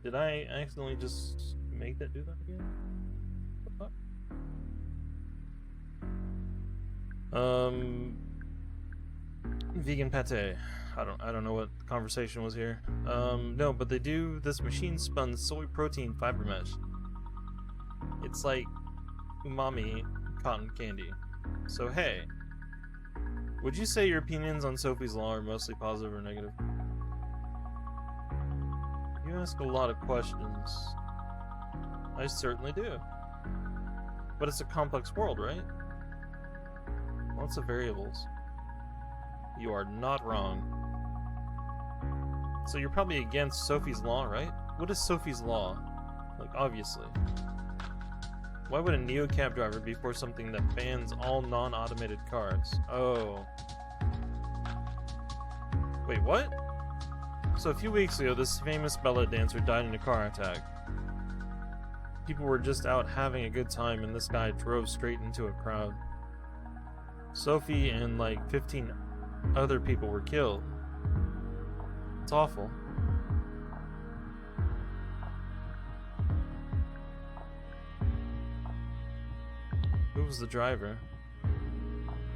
Did I accidentally just make that do that again? What the fuck? Vegan pate. I don't know what the conversation was here. No, but they do this machine spun soy protein fiber mesh. It's like umami cotton candy. So hey, would you say your opinions on Sophie's Law are mostly positive or negative? You ask a lot of questions. I certainly do. But it's a complex world, right? Lots of variables. You are not wrong. So you're probably against Sophie's Law, right? What is Sophie's Law? Like, obviously. Why would a neo-cab driver be for something that bans all non-automated cars? Oh. Wait, what? So a few weeks ago, this famous ballet dancer died in a car attack. People were just out having a good time and this guy drove straight into a crowd. Sophie and like 15 other people were killed. It's awful. Who was the driver?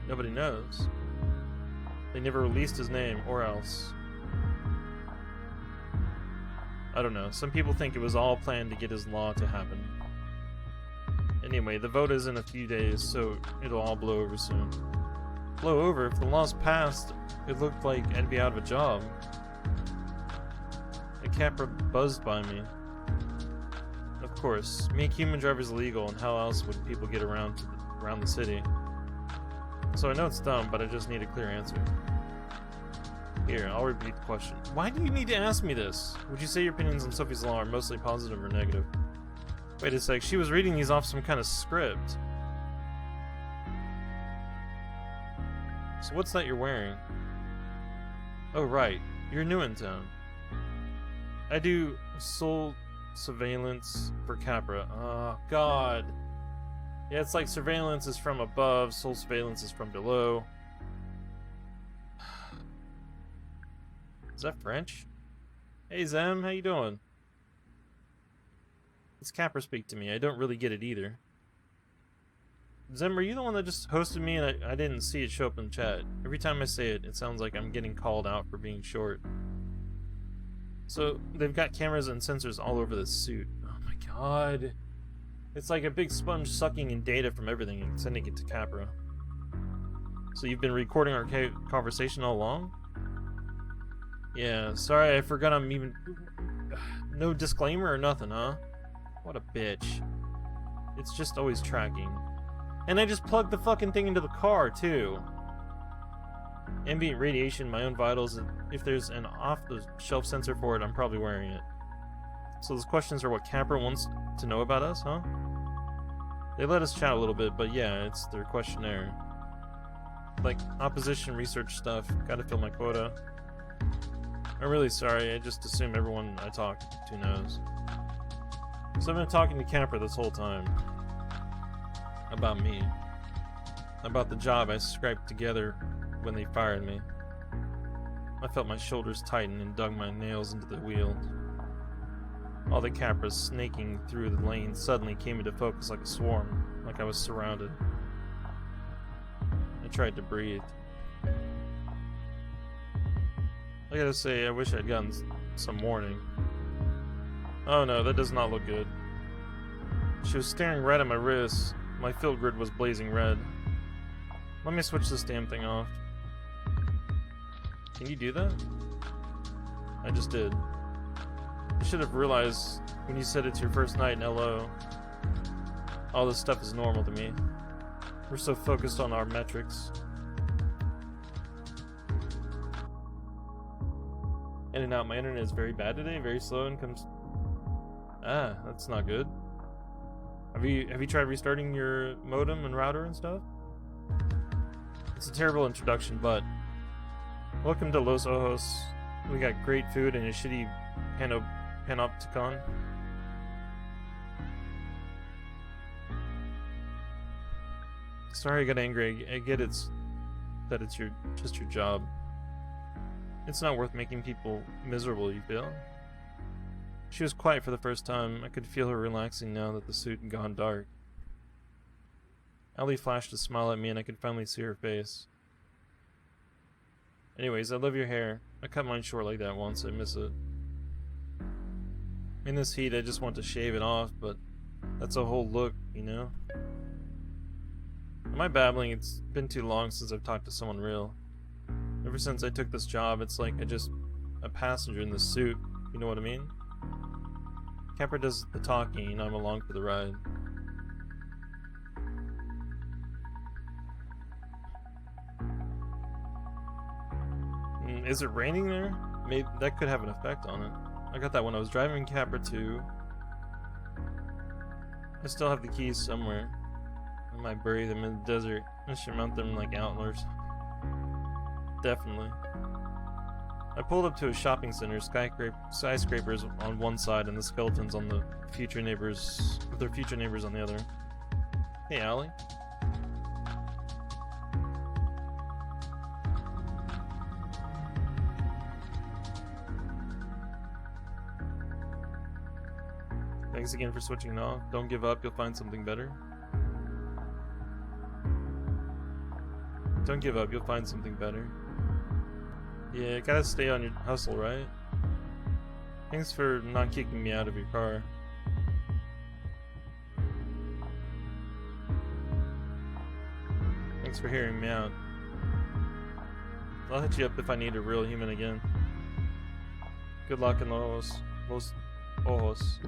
Nobody knows. They never released his name, or else. I don't know. Some people think it was all planned to get his law to happen. Anyway, the vote is in a few days, so it'll all blow over soon. Blow over? If the law's passed, it looked like I'd be out of a job. A Capra buzzed by me. Of course, make human drivers illegal, and how else would people get around the city? So I know it's dumb, but I just need a clear answer. Here, I'll repeat the question. Why do you need to ask me this? Would you say your opinions on Sophie's Law are mostly positive or negative? Wait a sec, she was reading these off some kind of script. So what's that you're wearing? Oh right, you're new in town. I do soul surveillance for Capra. Oh god. Yeah, it's like surveillance is from above, soul surveillance is from below. Is that French? Hey Zem, how you doing? It's Capra speak to me. I don't really get it either. Zem, are you the one that just hosted me and I didn't see it show up in chat? Every time I say it, it sounds like I'm getting called out for being short. So, they've got cameras and sensors all over this suit. Oh my god. It's like a big sponge sucking in data from everything and sending it to Capra. So you've been recording our conversation all along? Yeah, sorry, I forgot I'm even... No disclaimer or nothing, huh? What a bitch. It's just always tracking. And I just plugged the fucking thing into the car, too. Ambient radiation, my own vitals. If there's an off-the-shelf sensor for it, I'm probably wearing it. So those questions are what Capra wants to know about us, huh? They let us chat a little bit, but yeah, it's their questionnaire. Like, opposition research stuff. Gotta fill my quota. I'm really sorry, I just assume everyone I talk to knows. So I've been talking to Capra this whole time. About me. About the job I scraped together when they fired me. I felt my shoulders tighten and dug my nails into the wheel. All the Capras snaking through the lane suddenly came into focus like a swarm, like I was surrounded. I tried to breathe. I gotta say, I wish I'd gotten some warning. Oh no, that does not look good. She was staring right at my wrist. My field grid was blazing red. Let me switch this damn thing off. Can you do that? I just did. I should have realized when you said it's your first night in LO. All this stuff is normal to me. We're so focused on our metrics. In and out, my internet is very bad today, very slow and comes... Ah, that's not good. Have you tried restarting your modem and router and stuff? It's a terrible introduction, but... Welcome to Los Ojos. We got great food and a shitty panopticon. Sorry I got angry. I get that it's just your job. It's not worth making people miserable, you feel? She was quiet for the first time. I could feel her relaxing now that the suit had gone dark. Ellie flashed a smile at me and I could finally see her face. Anyways, I love your hair. I cut mine short like that once. I miss it. In this heat, I just want to shave it off, but that's a whole look, you know? Am I babbling? It's been too long since I've talked to someone real. Ever since I took this job, it's like a passenger in this suit. You know what I mean? Capper does the talking and I'm along for the ride. Is it raining there? Maybe that could have an effect on it. I got that when I was driving Capper too. I still have the keys somewhere. I might bury them in the desert. I should mount them like antlers. Definitely. I pulled up to a shopping center, skyscrapers on one side and the skeletons on the future neighbors, with their future neighbors on the other. Hey, Allie. Thanks again for switching it off. Don't give up, you'll find something better. Don't give up, you'll find something better. Yeah, gotta stay on your hustle, right? Thanks for not kicking me out of your car. Thanks for hearing me out. I'll hit you up if I need a real human again. Good luck in Los Ojos.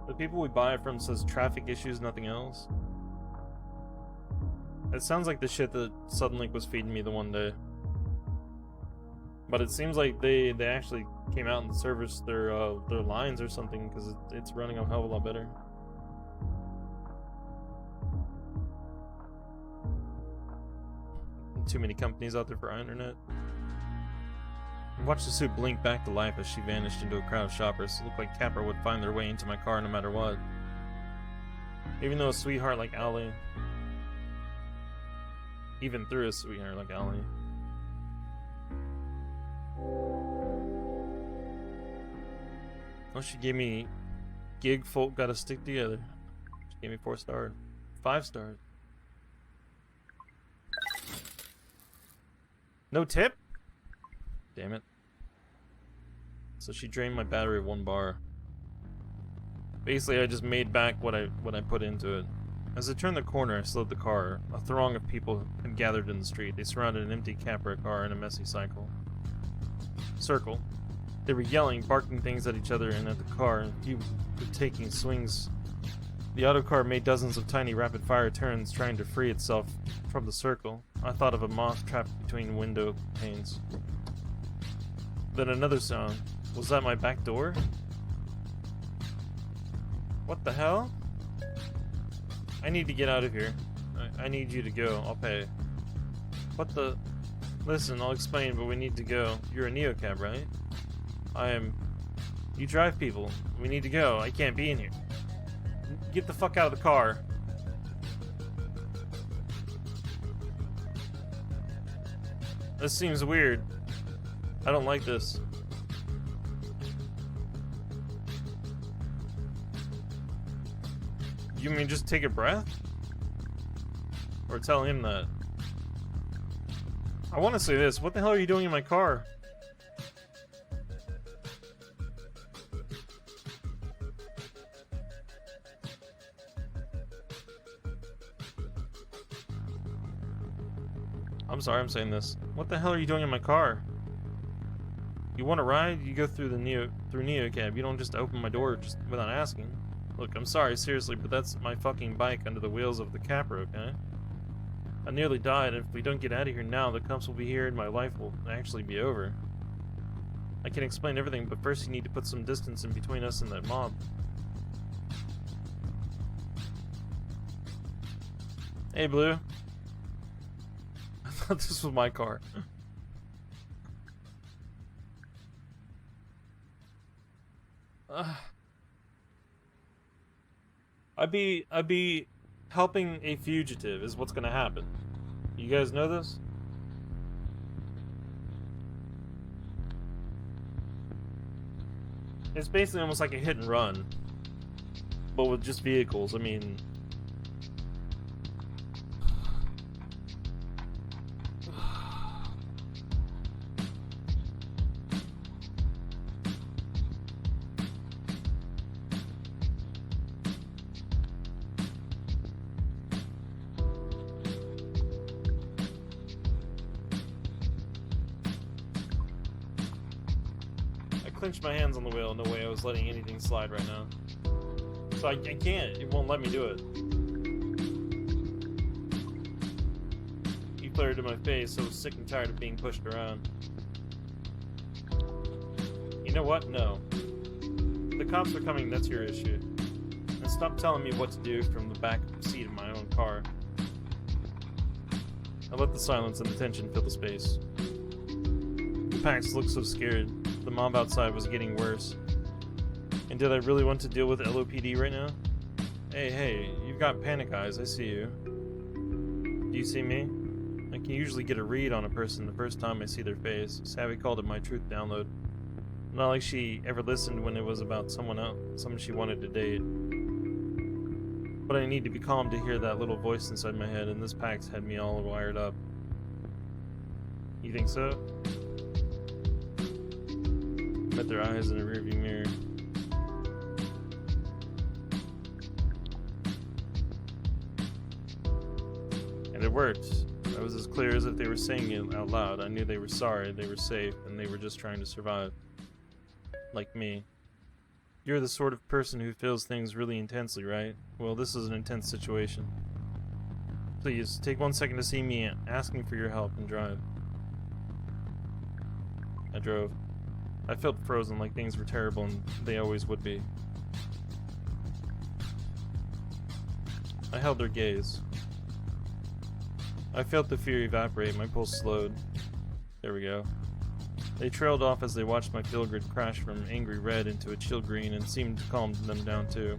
The people we buy it from says traffic issues, nothing else. It sounds like the shit that Suddenlink was feeding me the one day. But it seems like they actually came out and serviced their lines or something, because it's running a hell of a lot better. Too many companies out there for our internet. Watch the suit blink back to life as she vanished into a crowd of shoppers. It looked like Capper would find their way into my car no matter what. Even though a sweetheart like Allie. Even through a sweetheart like Allie. Oh, she gave me gig folk gotta stick together. She gave me 4 stars. 5 stars. No tip? Damn it. So she drained my battery of 1 bar. Basically, I just made back what I put into it. As I turned the corner, I slowed the car. A throng of people had gathered in the street. They surrounded an empty Capra car in a messy circle. They were yelling, barking things at each other and at the car, and a few were taking swings. The auto car made dozens of tiny rapid-fire turns, trying to free itself from the circle. I thought of a moth trapped between window panes. Then another sound. Was that my back door? What the hell? I need to get out of here. I need you to go. I'll pay. What the? Listen, I'll explain, but we need to go. You're a neocab, right? I am. You drive people. We need to go. I can't be in here. Get the fuck out of the car. This seems weird. I don't like this. You mean just take a breath? Or tell him that? I want to say this. What the hell are you doing in my car? I'm sorry I'm saying this. What the hell are you doing in my car? You want to ride? You go through neocab. You don't just open my door just without asking. Look, I'm sorry, seriously, but that's my fucking bike under the wheels of the Capra, okay? I nearly died, and if we don't get out of here now, the cops will be here and my life will actually be over. I can explain everything, but first you need to put some distance in between us and that mob. Hey, Blue. thought this was my car. I'd be helping a fugitive is what's gonna happen. You guys know this? It's basically almost like a hit and run, but with just vehicles. I mean, clenched my hands on the wheel. No way I was letting anything slide right now. So I can't. It won't let me do it. He flared in my face, so I was sick and tired of being pushed around. You know what? No. The cops are coming, that's your issue. And stop telling me what to do from the back seat of my own car. I let the silence and the tension fill the space. The Pax looked so scared. The mob outside was getting worse. And did I really want to deal with LOPD right now? Hey, you've got panic eyes, I see you. Do you see me? I can usually get a read on a person the first time I see their face. Savi called it my truth download. Not like she ever listened when it was about someone else, someone she wanted to date. But I need to be calm to hear that little voice inside my head, and this Pax had me all wired up. You think so? Met their eyes in a rearview mirror. And it worked. I was as clear as if they were saying it out loud. I knew they were sorry, they were safe, and they were just trying to survive. Like me. You're the sort of person who feels things really intensely, right? Well, this is an intense situation. Please, take 1 second to see me asking for your help and drive. I drove. I felt frozen, like things were terrible and they always would be. I held their gaze. I felt the fear evaporate, my pulse slowed. There we go. They trailed off as they watched my feel grid crash from angry red into a chill green and seemed to calm them down too.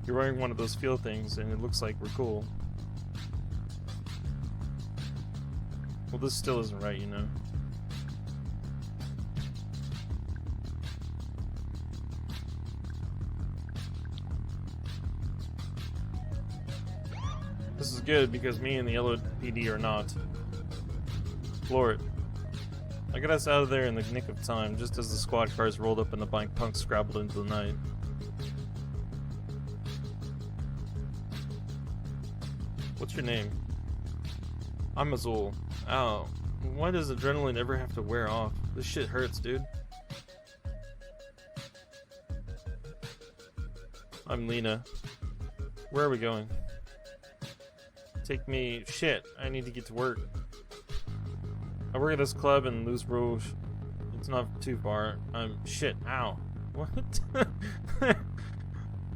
You're wearing one of those feel things and it looks like we're cool. Well, this still isn't right, you know. This is good because me and the LOPD are not. Explore it. I got us out of there in the nick of time, just as the squad cars rolled up and the blank punks scrabbled into the night. What's your name? I'm Azul. Ow. Why does adrenaline ever have to wear off? This shit hurts, dude. I'm Lina. Where are we going? Take me... Shit, I need to get to work. I work at this club in Los Ojos. It's not too far. Shit, ow. What?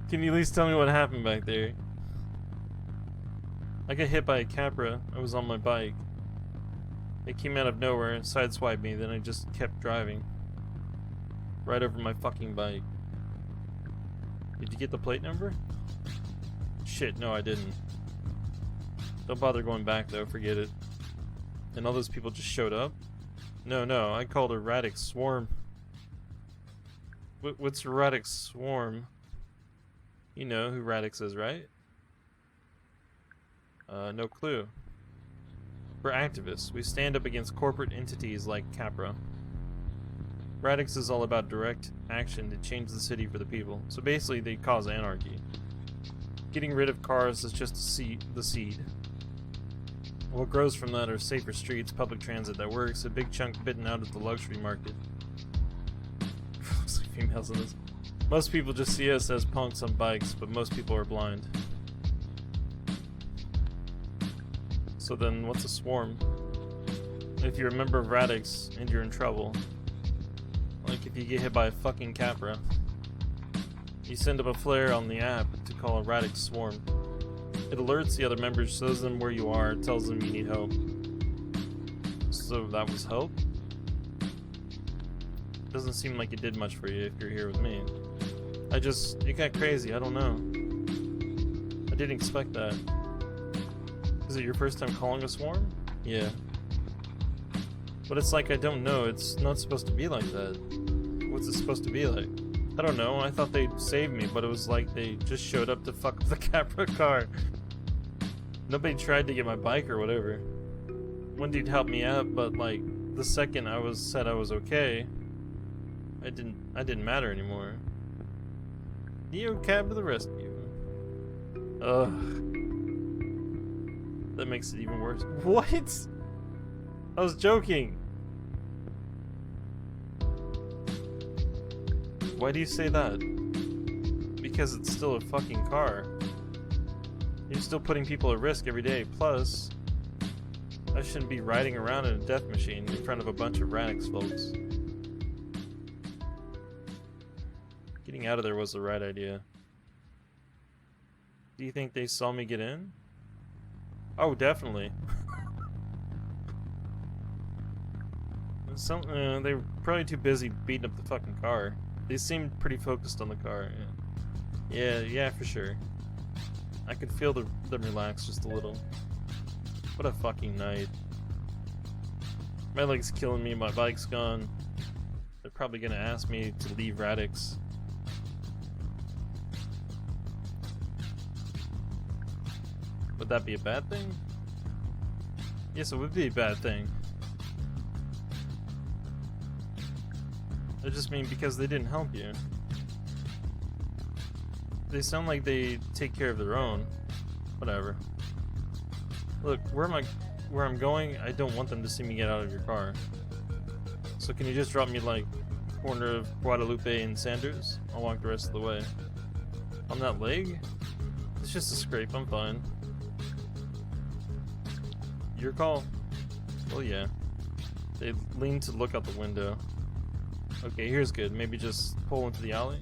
Can you at least tell me what happened back there? I got hit by a Capra. I was on my bike. It came out of nowhere, sideswiped me, then I just kept driving. Right over my fucking bike. Did you get the plate number? Shit, no I didn't. Don't bother going back though, forget it. And all those people just showed up? No, I called a Radix Swarm. What's a Radix Swarm? You know who Radix is, right? No clue. We're activists. We stand up against corporate entities like Capra. Radix is all about direct action to change the city for the people. So basically they cause anarchy. Getting rid of cars is just the seed. What grows from that are safer streets, public transit that works, a big chunk bitten out of the luxury market. Looks like females in this. Most people just see us as punks on bikes, but most people are blind. So then, what's a swarm? If you're a member of Radix and you're in trouble, like if you get hit by a fucking Capra, you send up a flare on the app to call a Radix Swarm. It alerts the other members, shows them where you are, tells them you need help. So that was help? Doesn't seem like it did much for you if you're here with me. You got crazy, I don't know. I didn't expect that. Is it your first time calling a swarm? Yeah. But it's like, I don't know, it's not supposed to be like that. What's it supposed to be like? I don't know, I thought they'd save me, but it was like they just showed up to fuck up the Capra car. Nobody tried to get my bike or whatever. One dude helped me out, but like, the second said I was okay, I didn't matter anymore. Neo cab to the rescue. Ugh. That makes it even worse. What? I was joking. Why do you say that? Because it's still a fucking car. You're still putting people at risk every day. Plus, I shouldn't be riding around in a death machine in front of a bunch of Radix folks. Getting out of there was the right idea. Do you think they saw me get in? Oh, definitely. They were probably too busy beating up the fucking car. They seemed pretty focused on the car. Yeah, for sure. I could feel them relax just a little. What a fucking night. My leg's killing me, my bike's gone. They're probably gonna ask me to leave Radix. Would that be a bad thing? Yes, it would be a bad thing. I just mean because they didn't help you. They sound like they take care of their own. Whatever. Look, where I'm going, I don't want them to see me get out of your car. So can you just drop me like corner of Guadalupe and Sanders? I'll walk the rest of the way. On that leg? It's just a scrape, I'm fine. Your call. Well, yeah. They leaned to look out the window. Okay, here's good. Maybe just pull into the alley.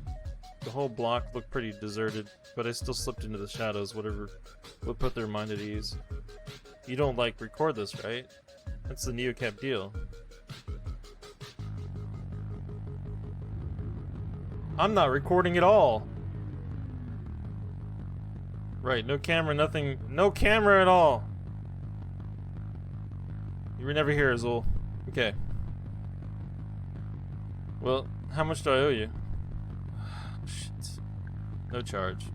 The whole block looked pretty deserted, but I still slipped into the shadows, whatever would put their mind at ease. You don't, like, record this, right? That's the NeoCap deal. I'm not recording at all! Right, no camera, nothing. No camera at all! You were never here, Azul. Okay. Well, how much do I owe you? Shit. No charge.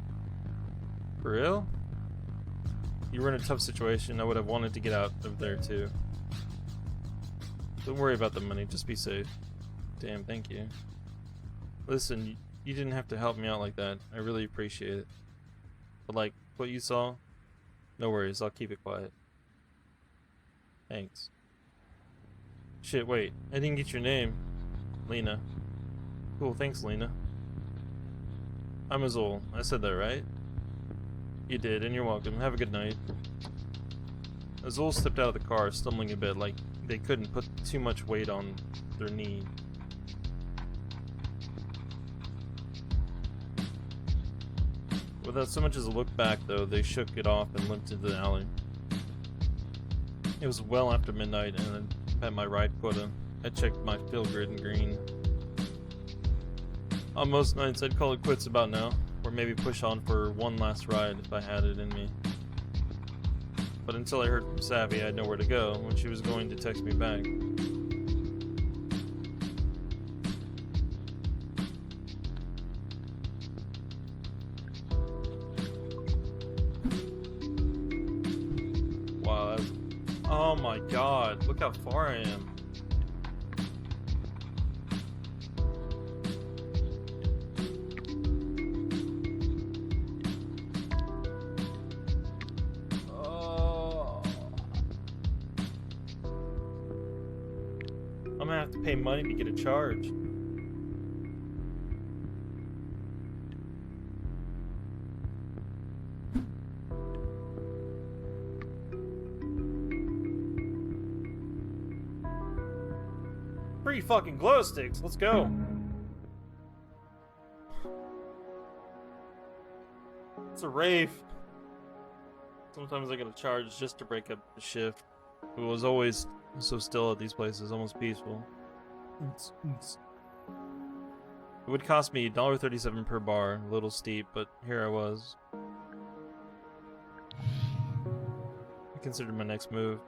For real? You were in a tough situation. I would have wanted to get out of there too. Don't worry about the money. Just be safe. Damn, thank you. Listen, you didn't have to help me out like that. I really appreciate it. But like, what you saw? No worries. I'll keep it quiet. Thanks. Shit, wait. I didn't get your name. Lina. Cool, thanks, Lina. I'm Azul. I said that, right? You did, and you're welcome. Have a good night. Azul stepped out of the car, stumbling a bit, like they couldn't put too much weight on their knee. Without so much as a look back, though, they shook it off and limped into the alley. It was well after midnight, and I had my ride quota. I checked my fill grid in green. On most nights, I'd call it quits about now, or maybe push on for one last ride if I had it in me. But until I heard from Savi, I had nowhere to go when she was going to text me back. Wow, that's... Oh my god, look how far I am. I'm gonna have to pay money to get a charge. Free fucking glow sticks, let's go. It's a rave. Sometimes I get a charge just to break up the shift. It was always So still at these places, almost peaceful. It would cost me $1.37 per bar, a little steep, but here I was. I considered my next move.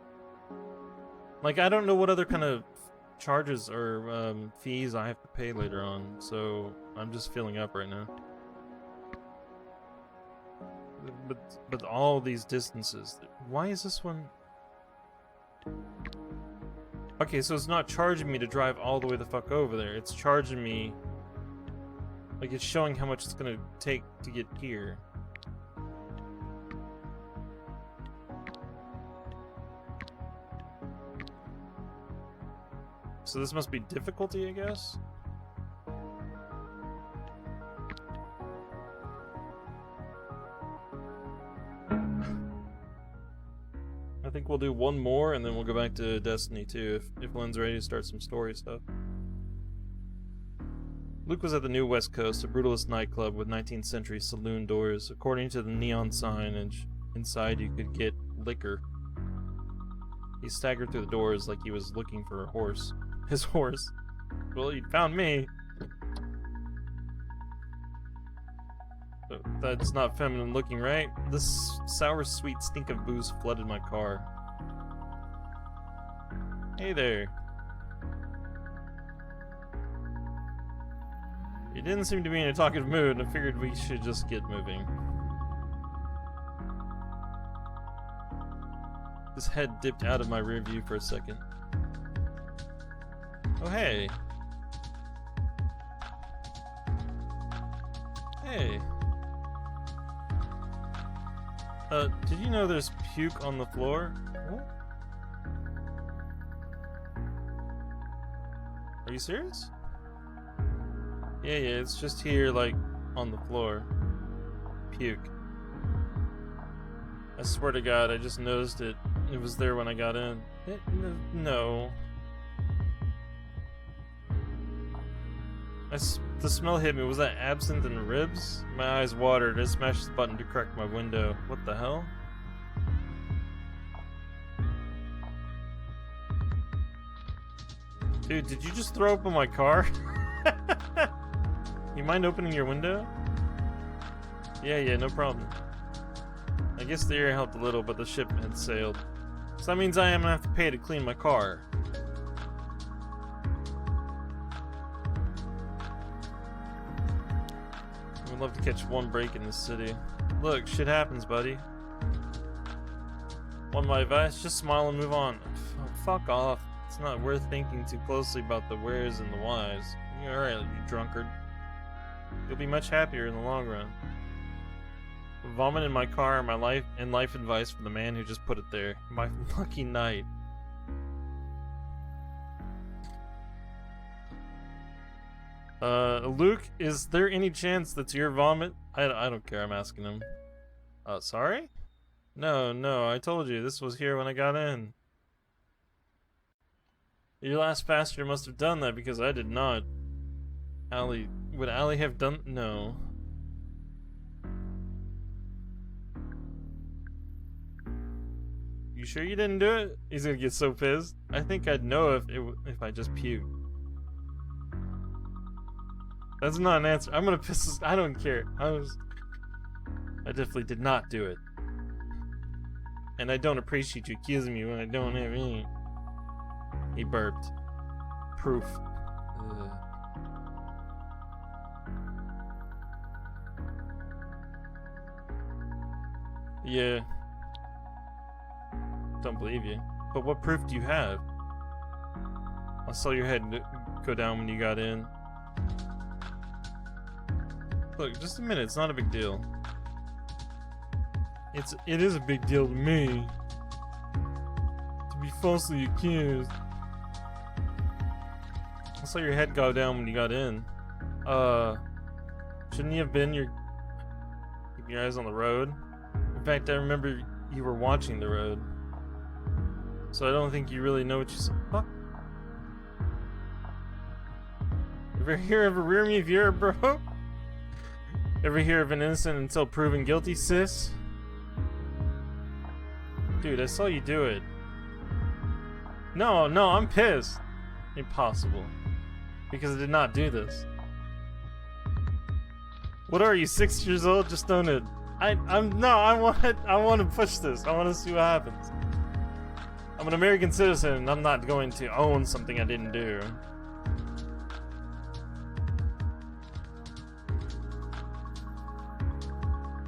Like, I don't know what other kind of charges or fees I have to pay later on, so I'm just filling up right now. But all these distances, why is this one? Okay, so it's not charging me to drive all the way the fuck over there. It's charging me, like, it's showing how much it's gonna take to get here. So this must be difficulty, I guess? I think we'll do one more and then we'll go back to Destiny 2 if Lynn's ready to start some story stuff. Luke was at the New West Coast, a brutalist nightclub with 19th century saloon doors. According to the neon signage, inside you could get liquor. He staggered through the doors like he was looking for a horse. His horse. Well, he found me. But that's not feminine looking, right? This sour sweet stink of booze flooded my car. Hey there. He didn't seem to be in a talkative mood, and I figured we should just get moving. His head dipped out of my rear view for a second. Oh, hey. Hey. Did you know there's puke on the floor? What? Are you serious? Yeah, it's just here, like, on the floor. Puke. I swear to God, I just noticed it. It was there when I got in. No. The smell hit me. Was that absinthe and ribs? My eyes watered. I smashed the button to correct my window. What the hell? Dude, did you just throw up on my car? You mind opening your window? Yeah, no problem. I guess the air helped a little, but the ship had sailed. So that means I am gonna have to pay to clean my car. I would love to catch one break in this city. Look, shit happens, buddy. Want my advice? Just smile and move on. Fuck off. It's not worth thinking too closely about the wheres and the whys. You're alright, you drunkard. You'll be much happier in the long run. Vomit in my car, my life advice from the man who just put it there. My lucky night. Luke, is there any chance that's your vomit? I don't care, I'm asking him. Sorry? No, I told you, this was here when I got in. Your last passenger must have done that because I did not. Allie, would Allie have done? No. You sure you didn't do it? He's gonna get so pissed. I think I'd know if I just puked. That's not an answer. I'm gonna piss this. I don't care. I definitely did not do it. And I don't appreciate you accusing me when I don't have any. He burped. Proof. Ugh. Yeah. Don't believe you. But what proof do you have? I saw your head go down when you got in. Look, just a minute, it's not a big deal. It is a big deal to me. To be falsely accused. I saw your head go down when you got in. Shouldn't you have been keep your eyes on the road? In fact, I remember you were watching the road. So I don't think you really know what you said. Fuck. Ever hear of a rear me viewer, bro? Ever hear of an innocent until proven guilty, sis? Dude, I saw you do it. No, no, I'm pissed. Impossible. Because I did not do this. What are you, 6 years old? Just don't it. I want to push this. I want to see what happens. I'm an American citizen and I'm not going to own something I didn't do.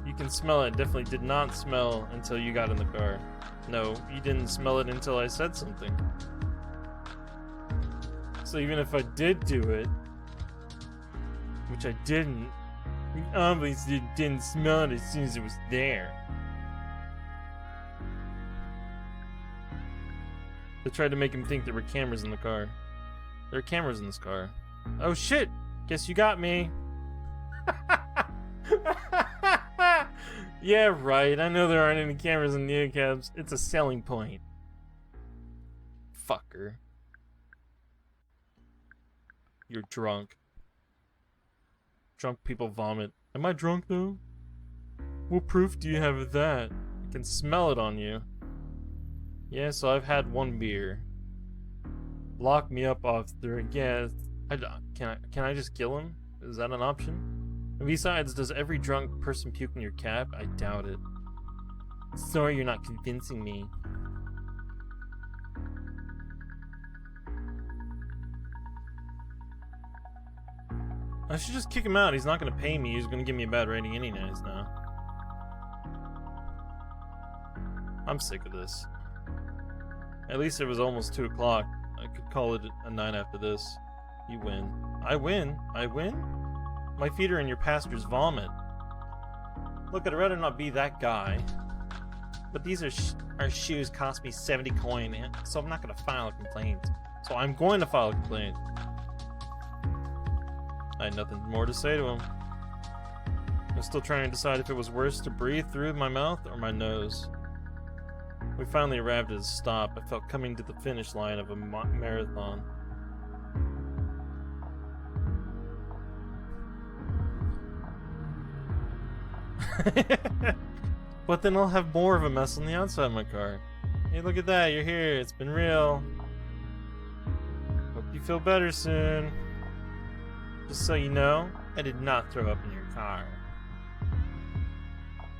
You can smell it. Definitely did not smell until you got in the car. No, you didn't smell it until I said something. So even if I did do it, which I didn't, you obviously didn't smell it as soon as it was there. They tried to make him think there were cameras in the car. There are cameras in this car. Oh shit! Guess you got me. Yeah, right. I know there aren't any cameras in neocabs. It's a selling point. Fucker. You're drunk. Drunk people vomit. Am I drunk though? What proof do you have of that? I can smell it on you. Yeah, so I've had one beer. Lock me up after, I guess. Can I just kill him? Is that an option? And besides, does every drunk person puke in your cab? I doubt it. Sorry, you're not convincing me. I should just kick him out. He's not gonna pay me. He's gonna give me a bad rating anyways now. I'm sick of this. At least it was almost 2 o'clock. I could call it a night after this. You win. I win? I win? My feet are in your pastor's vomit. Look, I'd rather not be that guy. But these are shoes cost me 70 coin, so I'm not gonna file a complaint. So I'm going to file a complaint. I had nothing more to say to him. I was still trying to decide if it was worse to breathe through my mouth or my nose. We finally arrived at a stop. I felt coming to the finish line of a marathon. But then I'll have more of a mess on the outside of my car. Hey, look at that, you're here. It's been real. Hope you feel better soon. Just so you know, I did not throw up in your car.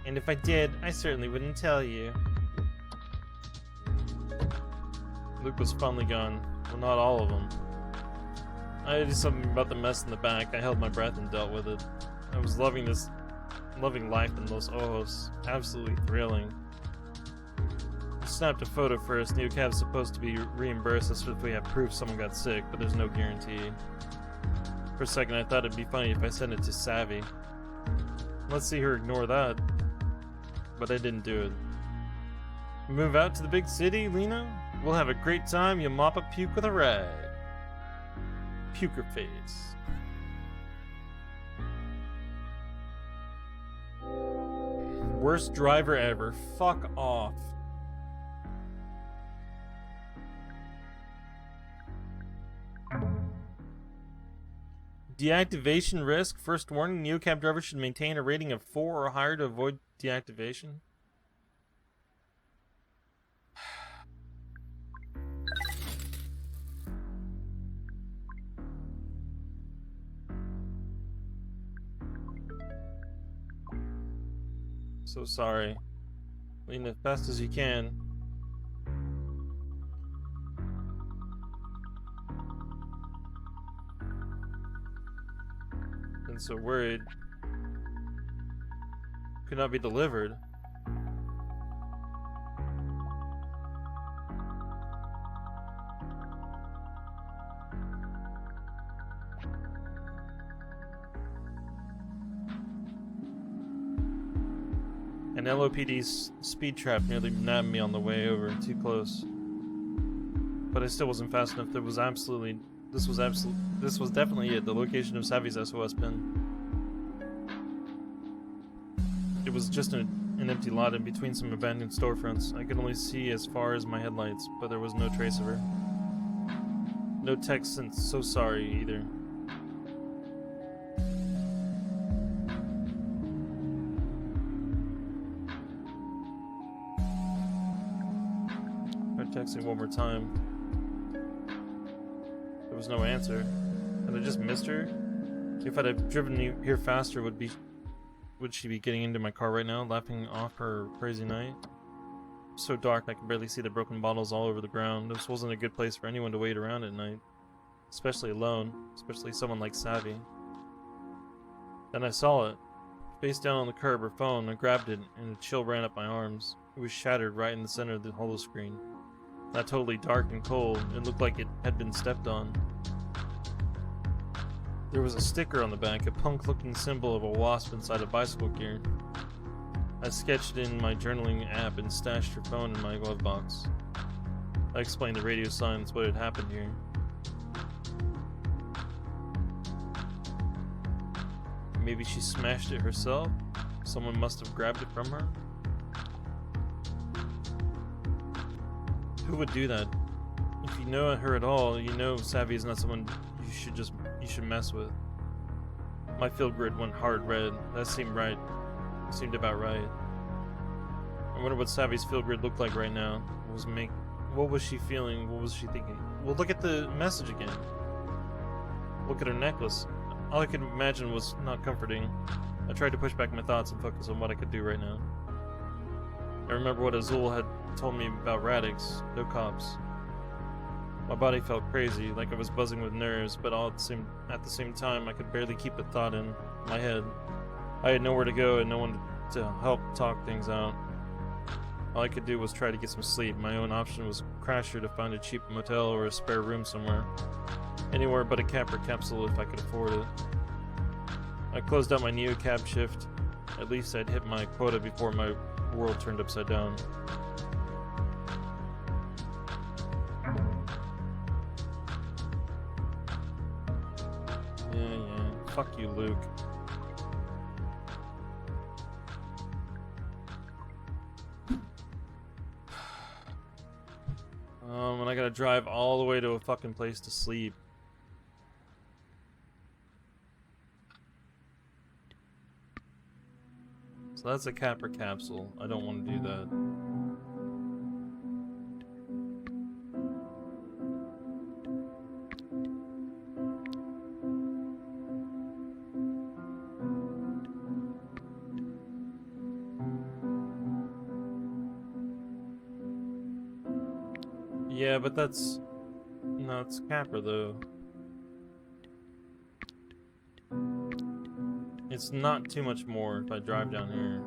And if I did, I certainly wouldn't tell you. Luke was finally gone. Well, not all of them. I did something about the mess in the back. I held my breath and dealt with it. I was loving life in Los Ojos. Absolutely thrilling. I snapped a photo first. New cab's supposed to be reimbursed us if we have proof someone got sick, but there's no guarantee. For a second, I thought it'd be funny if I sent it to Savi. Let's see her ignore that. But I didn't do it. Move out to the big city, Lina? We'll have a great time. You'll mop up puke with a rag. Puker face. Worst driver ever. Fuck off. Deactivation risk. First warning, neocab drivers should maintain a rating of 4 or higher to avoid deactivation. So sorry. Lean as fast as you can. Been so worried. Could not be delivered. An LOPD speed trap nearly nabbed me on the way over, too close. But I still wasn't fast enough. This was definitely it, the location of Savi's SOS pin. It was just an empty lot in between some abandoned storefronts. I could only see as far as my headlights, but there was no trace of her. No text since so sorry either. Texting one more time. was no answer. Had I just missed her? If I'd have driven here faster, would she be getting into my car right now, laughing off her crazy night? It was so dark I could barely see the broken bottles all over the ground. This wasn't a good place for anyone to wait around at night. Especially alone. Especially someone like Savi. Then I saw it. Face down on the curb, her phone. I grabbed it, and a chill ran up my arms. It was shattered right in the center of the holoscreen. Not totally dark and cold. It looked like it had been stepped on. There was a sticker on the back, a punk-looking symbol of a wasp inside a bicycle gear. I sketched it in my journaling app and stashed her phone in my glove box. I explained the radio silence what had happened here. Maybe she smashed it herself? Someone must have grabbed it from her? Who would do that? If you know her at all, you know Savi is not someone you should mess with. My field grid went hard red. That seemed right. Seemed about right. I wonder what Savi's field grid looked like right now. What was she feeling? What was she thinking? Well, look at the message again. Look at her necklace. All I could imagine was not comforting. I tried to push back my thoughts and focus on what I could do right now. I remember what Azul had told me about Radix. No cops. My body felt crazy, like I was buzzing with nerves, but at the same time, I could barely keep a thought in my head. I had nowhere to go and no one to help talk things out. All I could do was try to get some sleep. My own option was crash here to find a cheap motel or a spare room somewhere. Anywhere but a camper capsule if I could afford it. I closed out my Neo cab shift. At least I'd hit my quota before my world turned upside down. Yeah. Fuck you, Luke. And I gotta drive all the way to a fucking place to sleep. So that's a camper capsule. I don't want to do that. Yeah, but that's... No, it's camper though. It's not too much more if I drive down here.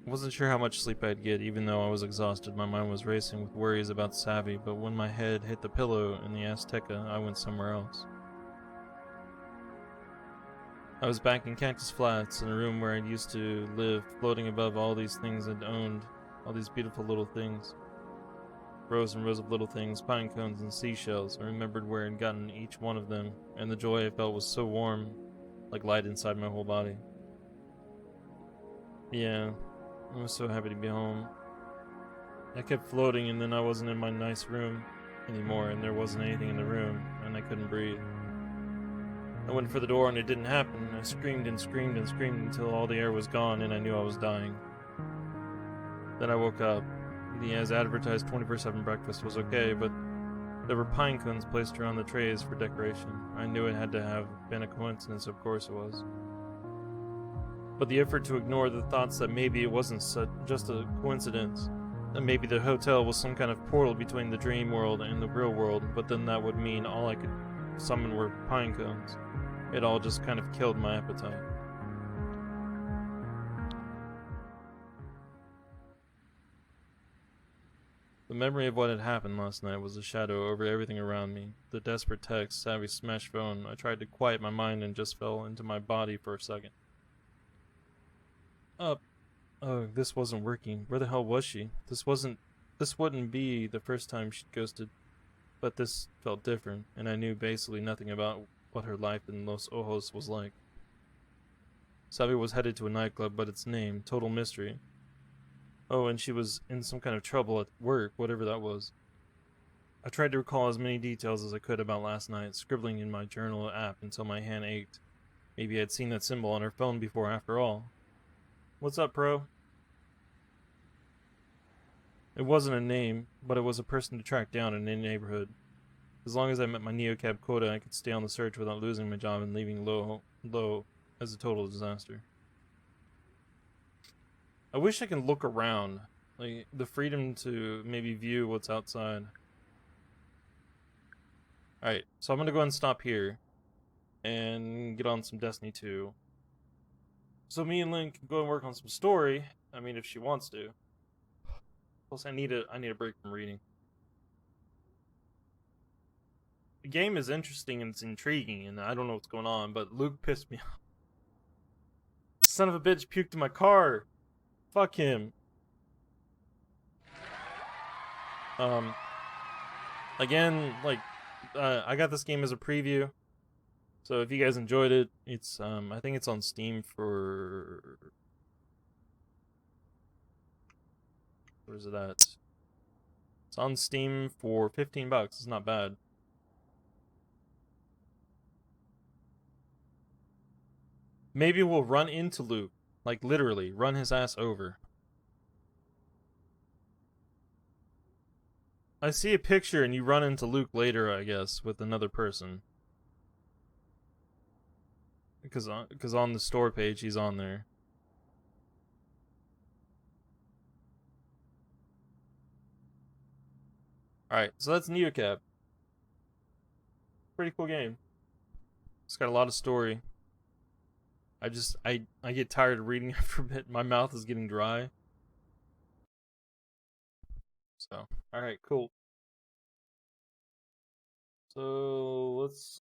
I wasn't sure how much sleep I'd get, even though I was exhausted. My mind was racing with worries about Savi, but when my head hit the pillow in the Azteca, I went somewhere else. I was back in Cactus Flats, in a room where I used to live, floating above all these things I'd owned, all these beautiful little things. Rows and rows of little things, pine cones and seashells. I remembered where I'd gotten each one of them, and the joy I felt was so warm, like light inside my whole body. Yeah, I was so happy to be home. I kept floating, and then I wasn't in my nice room anymore, and there wasn't anything in the room, and I couldn't breathe. I went for the door and it didn't happen. I screamed and screamed and screamed until all the air was gone and I knew I was dying. Then I woke up. The as advertised 24/7 breakfast was okay, but there were pine cones placed around the trays for decoration. I knew it had to have been a coincidence, of course it was. But the effort to ignore the thoughts that maybe it wasn't just a coincidence, that maybe the hotel was some kind of portal between the dream world and the real world, but then that would mean all I could summon were pine cones. It all just kind of killed my appetite. The memory of what had happened last night was a shadow over everything around me. The desperate text, Savi's smashed phone. I tried to quiet my mind and just fell into my body for a second. Oh, this wasn't working. Where the hell was she? This wouldn't be the first time she'd ghosted. But this felt different, and I knew basically nothing about what her life in Los Ojos was like. Savi was headed to a nightclub, but its name, total mystery. Oh, and she was in some kind of trouble at work, whatever that was. I tried to recall as many details as I could about last night, scribbling in my journal app until my hand ached. Maybe I'd seen that symbol on her phone before after all. What's up, bro? It wasn't a name, but it was a person to track down in any neighborhood. As long as I met my neocab quota, I could stay on the search without losing my job and leaving low as a total disaster. I wish I could look around. Like, the freedom to maybe view what's outside. Alright, so I'm gonna go ahead and stop here. And get on some Destiny 2. So me and Lynn can go and work on some story. I mean, if she wants to. Plus, I need a break from reading. The game is interesting and it's intriguing, and I don't know what's going on, but Luke pissed me off. Son of a bitch puked in my car. Fuck him. Again, like, I got this game as a preview, so if you guys enjoyed it, it's I think it's on Steam for, where's it at? It's on Steam for $15. It's not bad. Maybe we'll run into Luke, like literally run his ass over. I see a picture and you run into Luke later, I guess, with another person. Because on the store page, he's on there. Alright, so that's Neocab. Pretty cool game. It's got a lot of story. I get tired of reading after a bit. My mouth is getting dry. So, alright, cool. So, let's